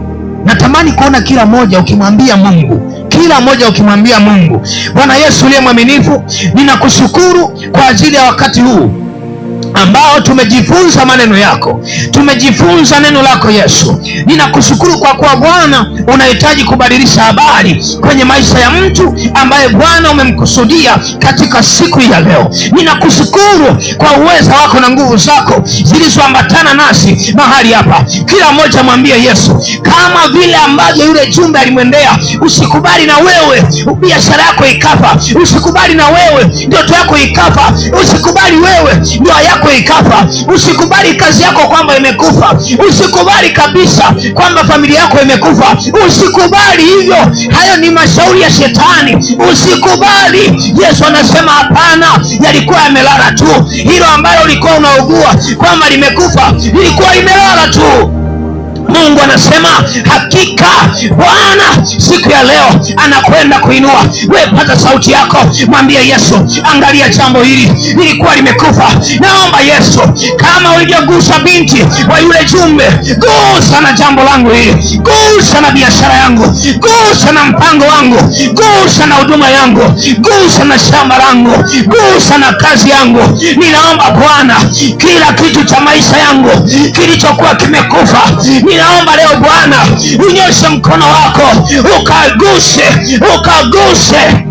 A: Natamani kuona kila mmoja ukimwambia Mungu, kila mmoja ukimwambia Mungu, Bwana Yesu uliye mwaminifu, ninakushukuru kwa ajili ya wakati huu ambao tumejifunza maneno yako, tumejifunza neno lako Yesu. Ninakushukuru kwa kuwa Bwana unahitaji kubadilisha habari kwenye maisha ya mtu ambaye Bwana umemkusudia katika siku ya leo. Ninakushukuru kwa uweza wako na nguvu zako zilizoambatana nasi mahali hapa. Kila mmoja mwambie Yesu, kama vile ambavyo yule jumbe alimwendea, usikubali na wewe biashara yako ikafa, usikubali na wewe ndoto yako ikafa, usikubali wewe ndoa yako ikafa, usikubali kazi yako kwamba imekufa, usikubali kabisa kwamba familia yako imekufa, usikubali hivyo. Hayo ni mashauri ya shetani, usikubali. Yesu anasema hapana, yalikuwa yamelala tu. Hilo ambalo ulikuwa unaugua kwamba limekufa, lilikuwa limelala tu. Mungu anasema hakika Bwana siku ya leo anakwenda kuinua. Wewe pata sauti yako, mwambie Yesu, angalia jambo hili lilikuwa limekufa. Naomba Yesu, kama ulivyogusa binti wa yule jumbe, gusa na jambo langu hili, gusa na biashara yangu, gusa na mpango wangu, gusa na huduma yangu, gusa na shamba langu, gusa na kazi yangu. Ninaomba Bwana, kila kitu cha maisha yangu kilichokuwa kimekufa, ninaomba leo Bwana unyoshe mkono wako ukaguse.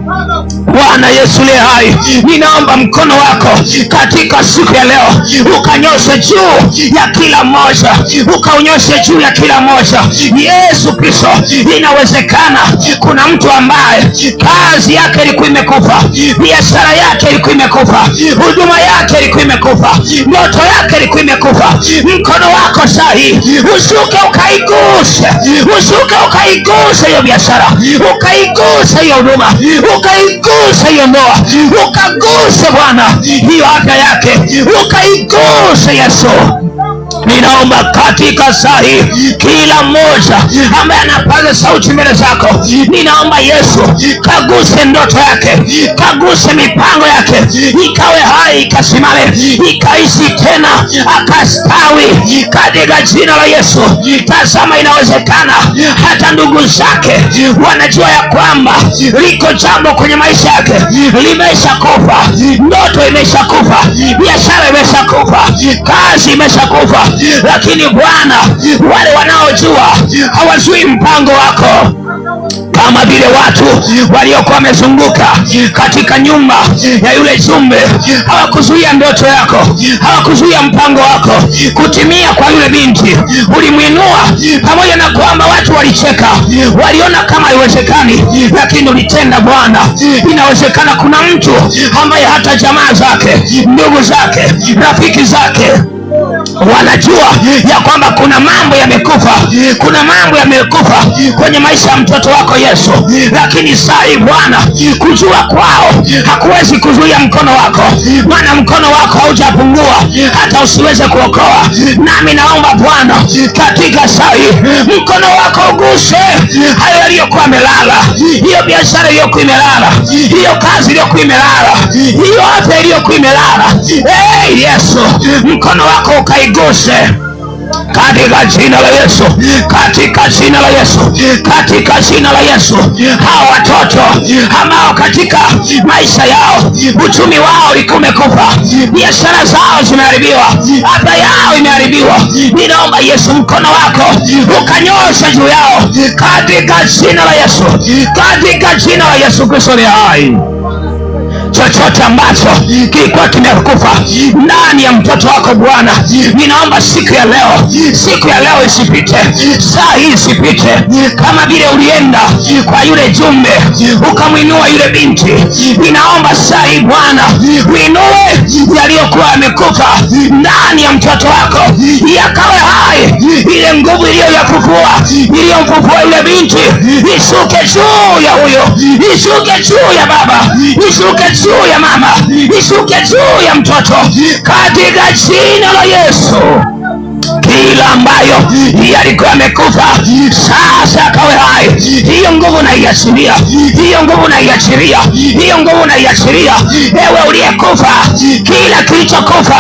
A: Bwana Yesu le hai, ninaomba mkono wako katika siku ya leo ukanyoshe juu ya kila mmoja, ukaunyoshe juu ya kila mmoja. Yesu Kristo, inawezekana kuna mtu ambaye kazi yake ilikuwa imekufa, biashara yake ilikuwa imekufa, huduma yake ilikuwa imekufa, ndoto yake ilikuwa imekufa. Mkono wako sahi ushuke ukaiguse, ushuke ukaiguse hiyo biashara, ukaiguse hiyo huduma, ukaiguse hiyo ndoa, ukaguse Bwana hiyo afya yake, ukaiguse Yesu. Ninaomba katika saa hii kila mmoja ambaye anapaza sauti mbele zako, ninaomba Yesu kaguse ndoto yake, kaguse mipango yake, ikawe hai, ikasimame, ikaishi tena, akastawi katika jina la Yesu. Tazama, inawezekana hata ndugu zake wanajua ya kwamba liko jambo kwenye maisha yake limeshakufa, ndoto imeshakufa, biashara imeshakufa, kazi imeshakufa, lakini Bwana, wale wanaojua hawazui mpango wako, kama vile watu waliokuwa wamezunguka katika nyumba ya yule jumbe. Hawakuzuia ndoto yako, hawakuzuia mpango wako kutimia kwa yule binti. Ulimwinua pamoja na kwamba watu walicheka, waliona kama haiwezekani, lakini ulitenda Bwana. Inawezekana kuna mtu ambaye hata jamaa zake, ndugu zake, rafiki zake wanajua ya kwamba kuna mambo yamekufa, kuna mambo yamekufa kwenye maisha ya mtoto wako Yesu. Lakini saa hii Bwana, kujua kwao hakuwezi kuzuia mkono wako, maana mkono wako haujapungua hata usiweze kuokoa. Nami naomba Bwana, katika saa hii mkono wako uguse hayo yaliyokuwa yamelala, hiyo biashara iliyokuwa imelala, hiyo kazi iliyokuwa imelala, hiyo afya iliyokuwa imelala. Yesu, mkono wako ukaiguse katika jina la Yesu, katika jina la Yesu, katika jina la Yesu. Hao watoto ambao katika maisha yao uchumi wao umekufa, biashara zao zimeharibiwa, afya yao imeharibiwa, ninaomba Yesu mkono wako ukanyosha juu yao katika jina la Yesu, katika jina la Yesu Kristo aliye hai. Chochote ambacho kilikuwa kimekufa ndani ya mtoto wako Bwana, ninaomba siku ya leo isipite, saa hii isipite. Kama vile ulienda kwa yule jumbe ukamwinua yule binti, ninaomba saa hii Bwana uinue yaliyokuwa yamekufa ndani ya mtoto wako yakawe hai. Ile nguvu iliyomfufua yule binti ishuke juu ya huyo, ishuke juu ya baba, ishuke juu ya mama, ishuke juu ya mtoto katika jina la Yesu. Kila ambayo yalikuwa yamekufa sasa akawe hai. Hiyo nguvu naiachilia, hiyo nguvu naiachilia, hiyo nguvu naiachilia. Ewe uliyekufa, kila kilichokufa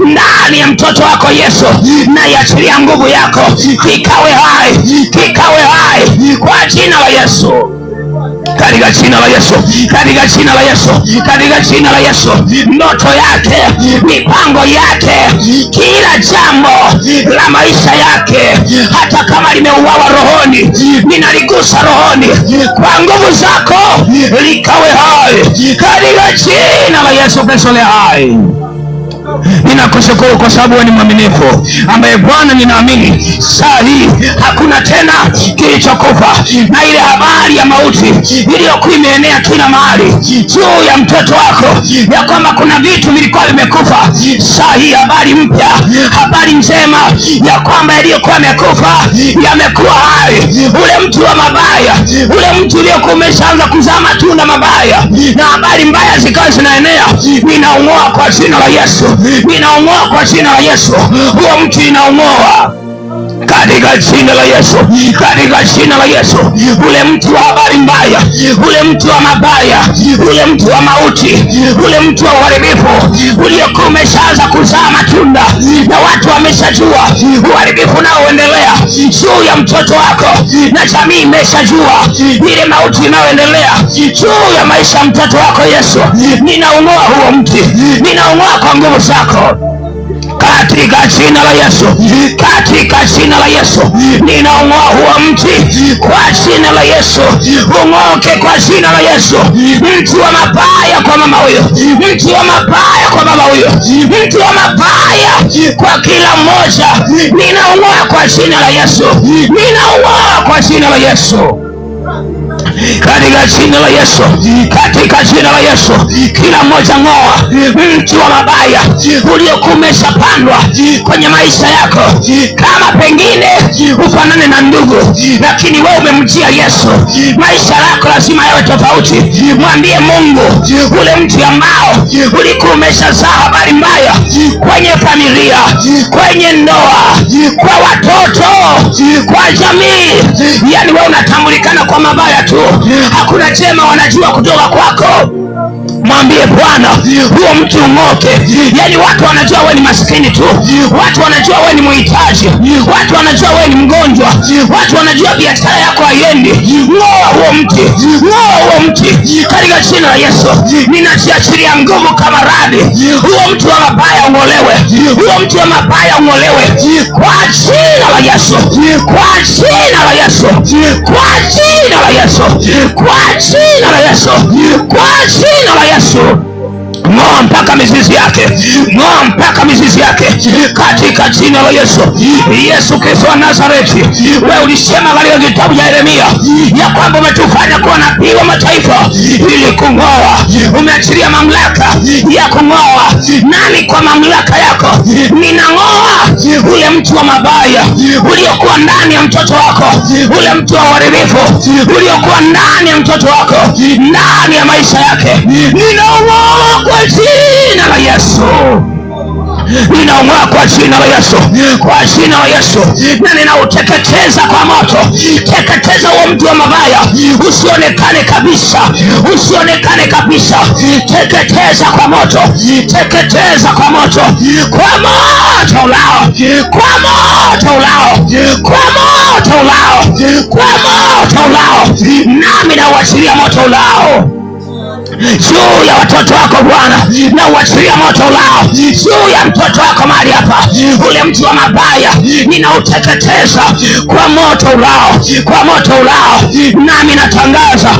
A: ndani ya mtoto wako Yesu, naiachilia nguvu yako kikawe hai, kikawe hai kwa jina la Yesu, katika jina la Yesu, katika jina la Yesu, katika jina la Yesu. Ndoto yake, mipango yake, kila jambo la maisha yake, hata kama limeuawa rohoni, ninaligusa rohoni kwa nguvu zako likawe hai katika jina la Yesu Kristo aliye hai. Ninakushukuru kwa sababu wewe ni mwaminifu, ambaye Bwana ninaamini saa hii hakuna tena kilichokufa, na ile habari ya mauti iliyokuwa imeenea kila mahali juu ya mtoto wako ya kwamba kuna vitu vilikuwa vimekufa, saa hii habari mpya, habari njema ya kwamba yaliyokuwa yamekufa yamekuwa hai. Ule mtu wa mabaya, ule mtu uliokuwa umeshaanza kuzaa matunda mabaya na habari mbaya zikawa zinaenea, ninaung'oa kwa jina la Yesu, ninaung'oa kwa jina la Yesu. Huo mtu ninaung'oa katika jina la Yesu, katika jina la Yesu. Ule mtu wa habari mbaya, ule mtu wa mabaya, ule mtu wa mauti, ule mtu wa uharibifu uliokuwa umeshaanza kuzaa matunda na watu wameshajua uharibifu unaoendelea juu ya mtoto wako, na jamii imeshajua ile mauti inayoendelea juu ya maisha ya mtoto wako Yesu, ninaung'oa huo mti, ninaung'oa kwa nguvu zako katika jina la Yesu, katika jina la Yesu. Ninaung'oa huo mti kwa jina la Yesu, ung'oke kwa jina la Yesu. Mti wa mabaya kwa mama huyo, mti wa mabaya kwa baba huyo, mti wa mabaya kwa kila mmoja, ninaung'oa kwa jina la Yesu, ninaung'oa kwa jina la Yesu, katika jina la Yesu, katika jina la Yesu. Kila mmoja ng'oa mti wa mabaya uliokuwa umeshapandwa kwenye maisha yako, kama pengine ufanane na ndugu, lakini wewe umemjia Yesu, maisha yako lazima yawe tofauti. Mwambie Mungu, ule mti ambao ulikuwa umeshazaa habari mbaya kwenye familia, kwenye ndoa, kwa watoto, kwa jamii, yani wewe unatambulikana kwa mabaya tu, hakuna jema wanajua kutoka kwako. Mwambie Bwana, huo mtu ung'oke. Yani watu wanajua wewe ni maskini tu, watu wanajua wewe ni mhitaji, watu wanajua wewe ni mgonjwa, watu wanajua biashara yako haiendi. Ng'oa huo mti, ng'oa huo mti katika jina la Yesu. Ninachiachilia nguvu kama radi, huo mti wa mabaya ung'olewe, huo mti wa mabaya ung'olewe kwa jina la Yesu, kwa jina la Yesu, kwa jina la Yesu, kwa jina la Yesu, kwa jina la Yesu, ng'oa mpaka mizizi yake, ng'oa mpaka mizizi yake katika jina la Yesu. Yesu Kristo wa Nazareti, wewe ulisema katika kitabu cha Yeremia ya kwamba umetufanya kuwa nabii wa mataifa ili kung'oa. Umeachilia mamlaka ya kung'oa. Nani kwa mamlaka yako ninang'oa ule mtu wa mabaya uliokuwa ndani ya mtoto wako, ule mtu wa uharibifu uliokuwa ndani ya mtoto wako, ndani ya maisha yake, ninaung'oa kwa jina la Yesu. Ninaung'oa kwa jina la Yesu, kwa jina la Yesu, na ninauteketeza kwa moto. Teketeza huo mtu wa mabaya, usionekane kabisa, usionekane kabisa. Teketeza kwa moto, teketeza kwa moto, kwa moto ulao, kwa moto ulao, kwa moto ulao, kwa moto ulao. Nami nauachilia moto ulao juu ya watoto wako Bwana, na uachilia moto ulao juu ya mtoto wako mahali hapa. Ule mtu wa mabaya ninauteketeza kwa moto ulao, kwa moto ulao. Nami natangaza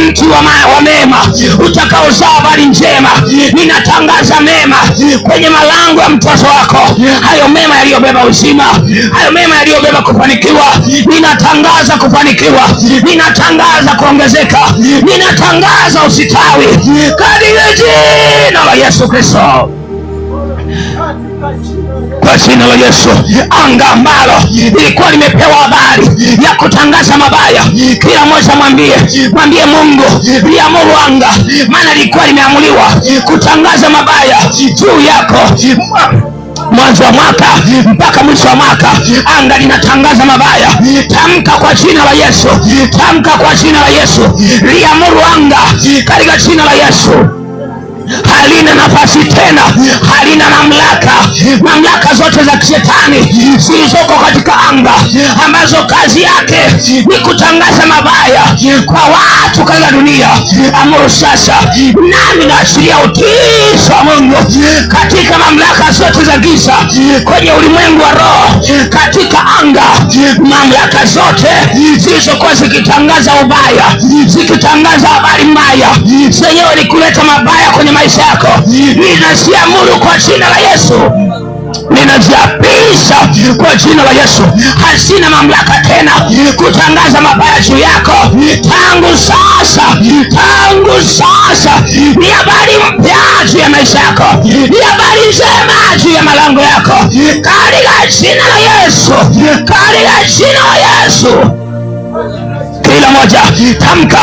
A: mtu wa mema utakaozaa habari njema. Ninatangaza mema kwenye malango ya mtoto wako, hayo mema yaliyobeba uzima, hayo mema yaliyobeba kufanikiwa. Ninatangaza kufanikiwa, ninatangaza kuongezeka, ninatangaza usitawi katika jina la Yesu Kristo, kwa jina la Yesu. Anga ambalo ilikuwa limepewa habari ya kutangaza mabaya, kila mmoja mwambie Mungu liamuru anga, maana lilikuwa limeamuliwa kutangaza mabaya juu yako. Mwanzo wa mwaka mpaka mwisho wa mwaka, anga linatangaza mabaya. Tamka kwa jina la Yesu, tamka kwa jina la Yesu, liamuru anga katika jina la Yesu. Halina nafasi tena, halina mamlaka. Mamlaka zote za kishetani zilizoko katika anga, ambazo kazi yake ni kutangaza mabaya kwa watu katika dunia, amuru sasa, nami naachilia utiisho wa Mungu katika mamlaka zote za giza kwenye ulimwengu wa roho, katika anga. Mamlaka zote zilizokuwa zikitangaza ubaya, zikitangaza habari mbaya, zenyewe ni kuleta mabaya kwenye maisha yako, ninaziamuru kwa jina la Yesu, ninaziapisha kwa jina la Yesu. Hazina mamlaka tena kutangaza mabaya juu yako. Tangu sasa, tangu sasa, ni habari mpya juu ya maisha yako, ni habari njema juu ya malango yako, katika jina la Yesu, katika jina la Yesu. Kila moja tamka,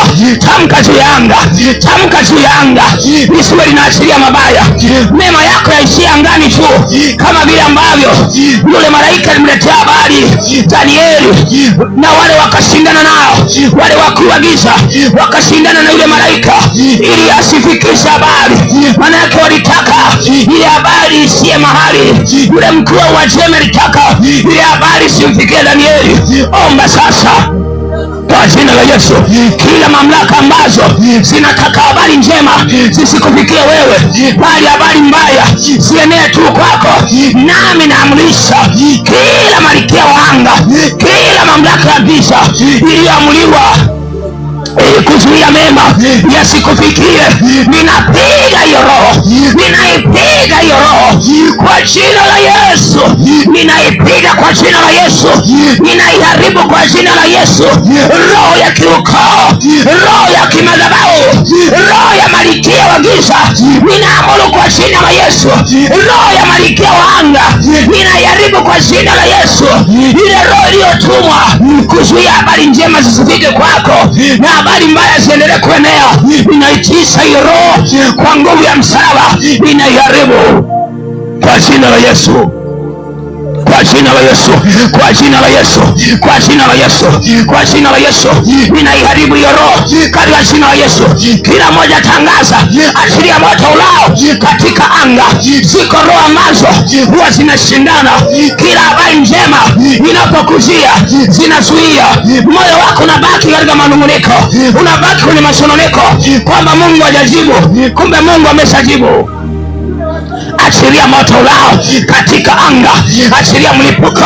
A: tamka juu ya anga, tamka juu ya anga, lisiwe linaachilia mabaya. Mema yako yaishia angani tu, kama vile ambavyo yule malaika alimletea habari Danieli, na wale wakashindana nao, wale wakuu wa giza wakashindana na yule malaika ili asifikishe habari. Maana yake walitaka ile habari isiye mahali. Yule mkuu wa Uajemi alitaka ile habari simfikie Danieli. Omba sasa kwa jina la Yesu, kila mamlaka ambazo zinataka habari njema zisikufikie wewe, bali habari mbaya zienee tu kwako, nami naamrisha kila malkia wa anga, kila mamlaka ya giza iliyoamuliwa kuzuia mema yasikufikie, ninapiga hiyo roho, ninaipiga hiyo roho kwa jina la Yesu, ninaipiga kwa jina la Yesu, ninaiharibu kwa jina la Yesu. Roho ya kiukoo, roho ya kimadhabahu, roho ya malkia wa giza, ninaamuru kwa jina la Yesu. Roho ya malkia wa anga, ninaiharibu kwa jina la Yesu. Ile roho iliyotumwa kuzuia habari njema zisifike kwako na habari mbaya ziendelee kuenea, ninaitisha hiyo roho kwa nguvu ya msalaba, ninaiharibu kwa jina la Yesu, kwa jina la Yesu, kwa jina la Yesu, kwa jina la Yesu, kwa jina la Yesu, ninaiharibu hiyo roho katika jina la Yesu. Kila moja tangaza, achilia moto ulao katika anga. Ziko roho ambazo huwa zinashindana, kila habari njema inapokujia zinazuia. Moyo wako unabaki katika manunguniko, unabaki kwenye masononeko kwamba Mungu hajajibu, kumbe Mungu ameshajibu. Achilia moto ulao katika anga, achilia mlipuko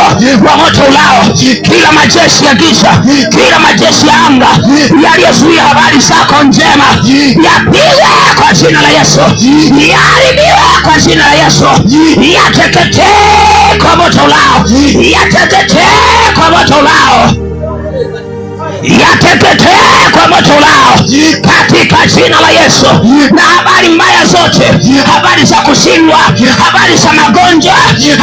A: wa moto ulao. Kila majeshi ya giza, kila majeshi ya anga yaliyozuia habari zako njema, yapigwe kwa kwa jina la Yesu, yaharibiwe kwa jina la Yesu, yateketee kwa moto ulao, yateketee kwa moto ulao, yateketee kwa moto ulao katika jina la Yesu. Na habari mbaya zote, habari za kushindwa, habari za magonjwa,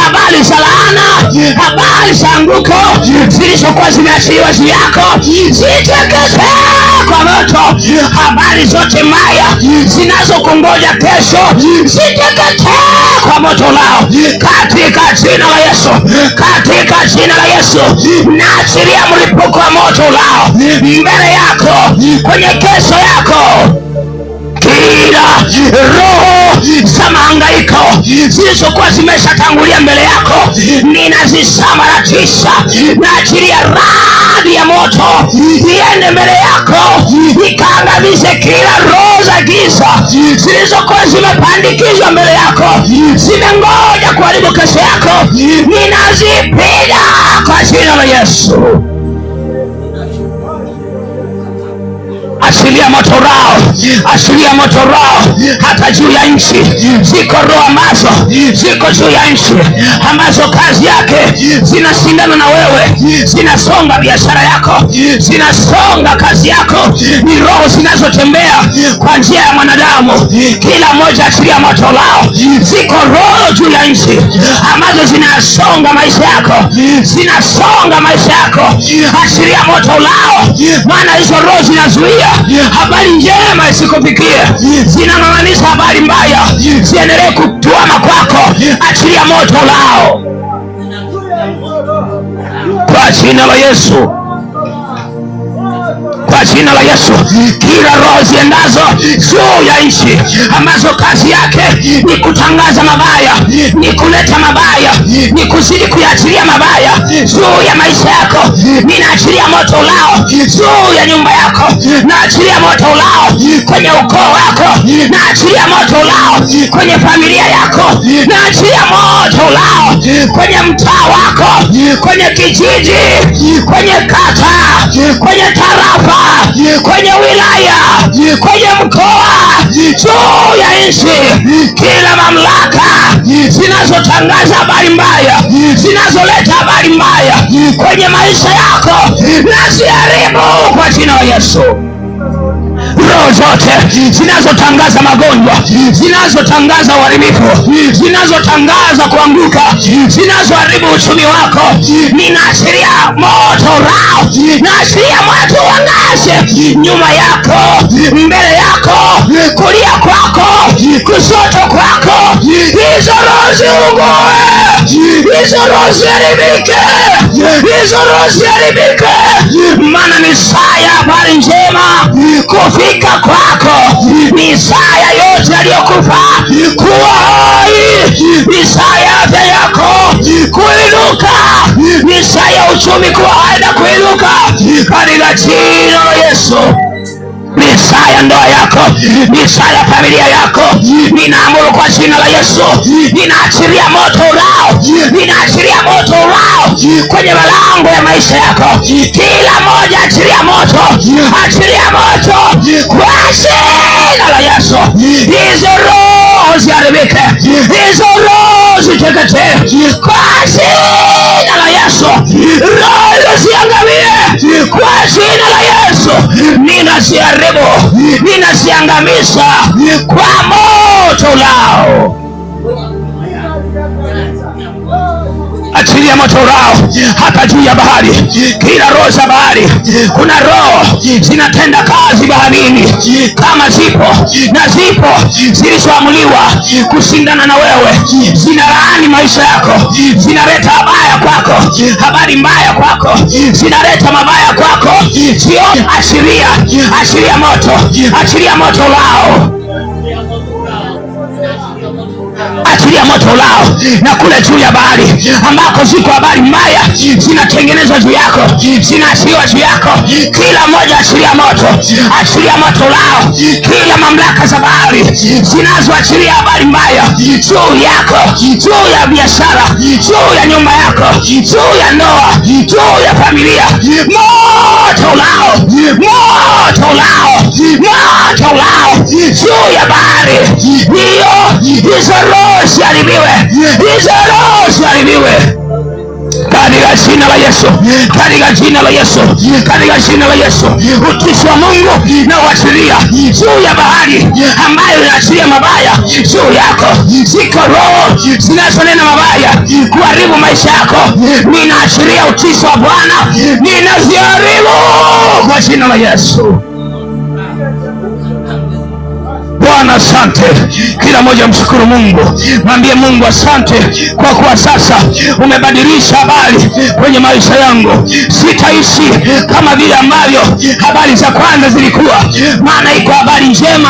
A: habari za laana, habari za anguko zilizokuwa zimeachiliwa juu yako, ziteketee kwa moto. Habari zote mbaya zinazokungoja kesho, ziteketee kwa moto ulao katika jina la Yesu, katika jina la Yesu. Naachilia mlipuko wa moto ulao mbele yako, kwenye kesho yako. Kila roho za mahangaiko zilizokuwa zimeshatangulia mbele yako, ninazisambaratisha. Naachilia radi ya moto iende mbele yako, ikaangamize kila roho za giza zilizokuwa zimepandikizwa mbele yako, zimengoja kuharibu kesho yako. Ninazipiga kwa jina la Yesu. Achilia moto rao, achilia moto rao hata juu ya nchi. Ziko roho ambazo ziko juu ya nchi, ambazo kazi yake zinashindana na wewe, zinasonga biashara yako, zinasonga kazi yako. Ni roho zinazotembea kwa njia ya mwanadamu. Kila mmoja achilia moto lao. Ziko roho juu ya nchi ambazo zinasonga maisha yako, zinasonga maisha yako. Achilia moto lao, maana hizo roho zinazuia habari njema isikufikie, zinang'ang'anisha habari mbaya ziendelee kutuama kwako. Achilia moto lao kwa jina la Yesu, kwa jina la Yesu. Kila roho ziendazo juu ya nchi ambazo kazi yake ni kutangaza mabaya, ni kuleta mabaya, ni kuzidi kuachilia mabaya juu ya maisha yako, ninaachilia moto lao juu ya nyumba yako, naachilia moto lao kwenye ukoo wako, naachilia moto lao kwenye familia yako, naachilia moto lao kwenye mtaa wako, kwenye kijiji, kwenye kata, kwenye tarafa, kwenye wilaya, kwenye mkoa, juu ya nchi. Kila mamlaka zinazotangaza habari mbaya, zinazoleta habari mbaya kwenye maisha yako, naziharibu kwa jina la Yesu. Roho zote zinazotangaza magonjwa, zinazotangaza uharibifu, zinazotangaza kuanguka, zinazoharibu uchumi wako, ninaashiria moto rao, naashiria moto uangaze nyuma yako, mbele yako, kulia kwako, kushoto kwako. Hizo roho ziungue, hizo roho ziharibike, hizo roho ziharibike, maana ni saa ya habari njema kufika kwako. Ni saa ya yote yaliyokufa kuwa hai, ni saa ya afya yako kuinuka, ni saa ya uchumi kuwa hai na kuinuka katika jina la Yesu. Ni saa ya ndoa yako, ni saa ya familia yako. Ninaamuru kwa jina la Yesu, ninaachilia moto ulao, ninaachilia moto ulao kwenye malango ya maisha yako. Kila moja achilia moto, achilia moto kwa jina la Yesu. Hizo roho ziharibike, hizo roho ziteketee kwa jina la Yesu. Roho ziangamie kwa jina la Yesu. Ninaziharibu, ninaziangamisha kwa moto ulao. Achilia moto ulao hata juu ya bahari. Kila roho za bahari, kuna roho zinatenda kazi baharini, kama zipo na zipo zilizoamuliwa kushindana na wewe, zinalaani maisha yako, zinaleta habaya kwako, habari mbaya kwako, zinaleta mabaya kwako. Achilia, achilia moto, achilia moto ulao, achilia moto ulao. Na kule juu ya bahari ambako ziko habari mbaya zinatengenezwa juu yako, zinaashiriwa juu yako, kila moja achilia moto, achilia moto ulao. Kila mamlaka za bahari zinazoachilia habari mbaya juu yako, juu ya biashara, juu ya nyumba yako, juu ya ndoa, juu ya familia, moto ulao, moto ulao, moto watoto lao juu ya bahari hiyo. Hizo roho ziharibiwe, hizo roho ziharibiwe katika jina la Yesu, katika jina la Yesu, katika jina la Yesu. Utisho wa Mungu na uachilia juu ya bahari ambayo inaachilia mabaya juu yako. Ziko roho zinazonena mabaya kuharibu maisha yako, ninaachilia utisho wa Bwana, ninaziharibu kwa jina la Yesu. Bwana asante. Kila mmoja mshukuru Mungu, mwambie Mungu asante kwa kuwa sasa umebadilisha habari kwenye maisha yangu. Sitaishi kama vile ambavyo habari za kwanza zilikuwa, maana iko habari njema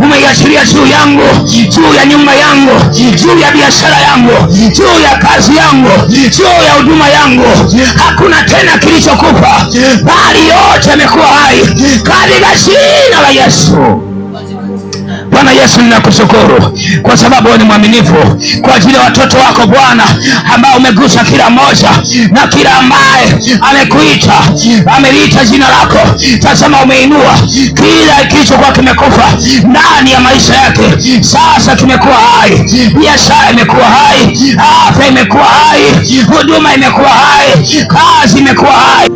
A: umeiachilia juu yangu, juu ya nyumba yangu, juu ya biashara yangu, juu ya kazi yangu, juu ya huduma yangu. Hakuna tena kilichokufa, bali yote yamekuwa hai katika jina la Yesu. Bwana Yesu, ninakushukuru kwa sababu ni mwaminifu kwa ajili ya watoto wako Bwana, ambao umegusa kila mmoja na kila ambaye amekuita, ameliita jina lako. Tazama, umeinua kila kilichokuwa kimekufa ndani ya maisha yake, sasa kimekuwa hai. Biashara imekuwa hai, afya imekuwa hai, huduma imekuwa hai, kazi imekuwa hai.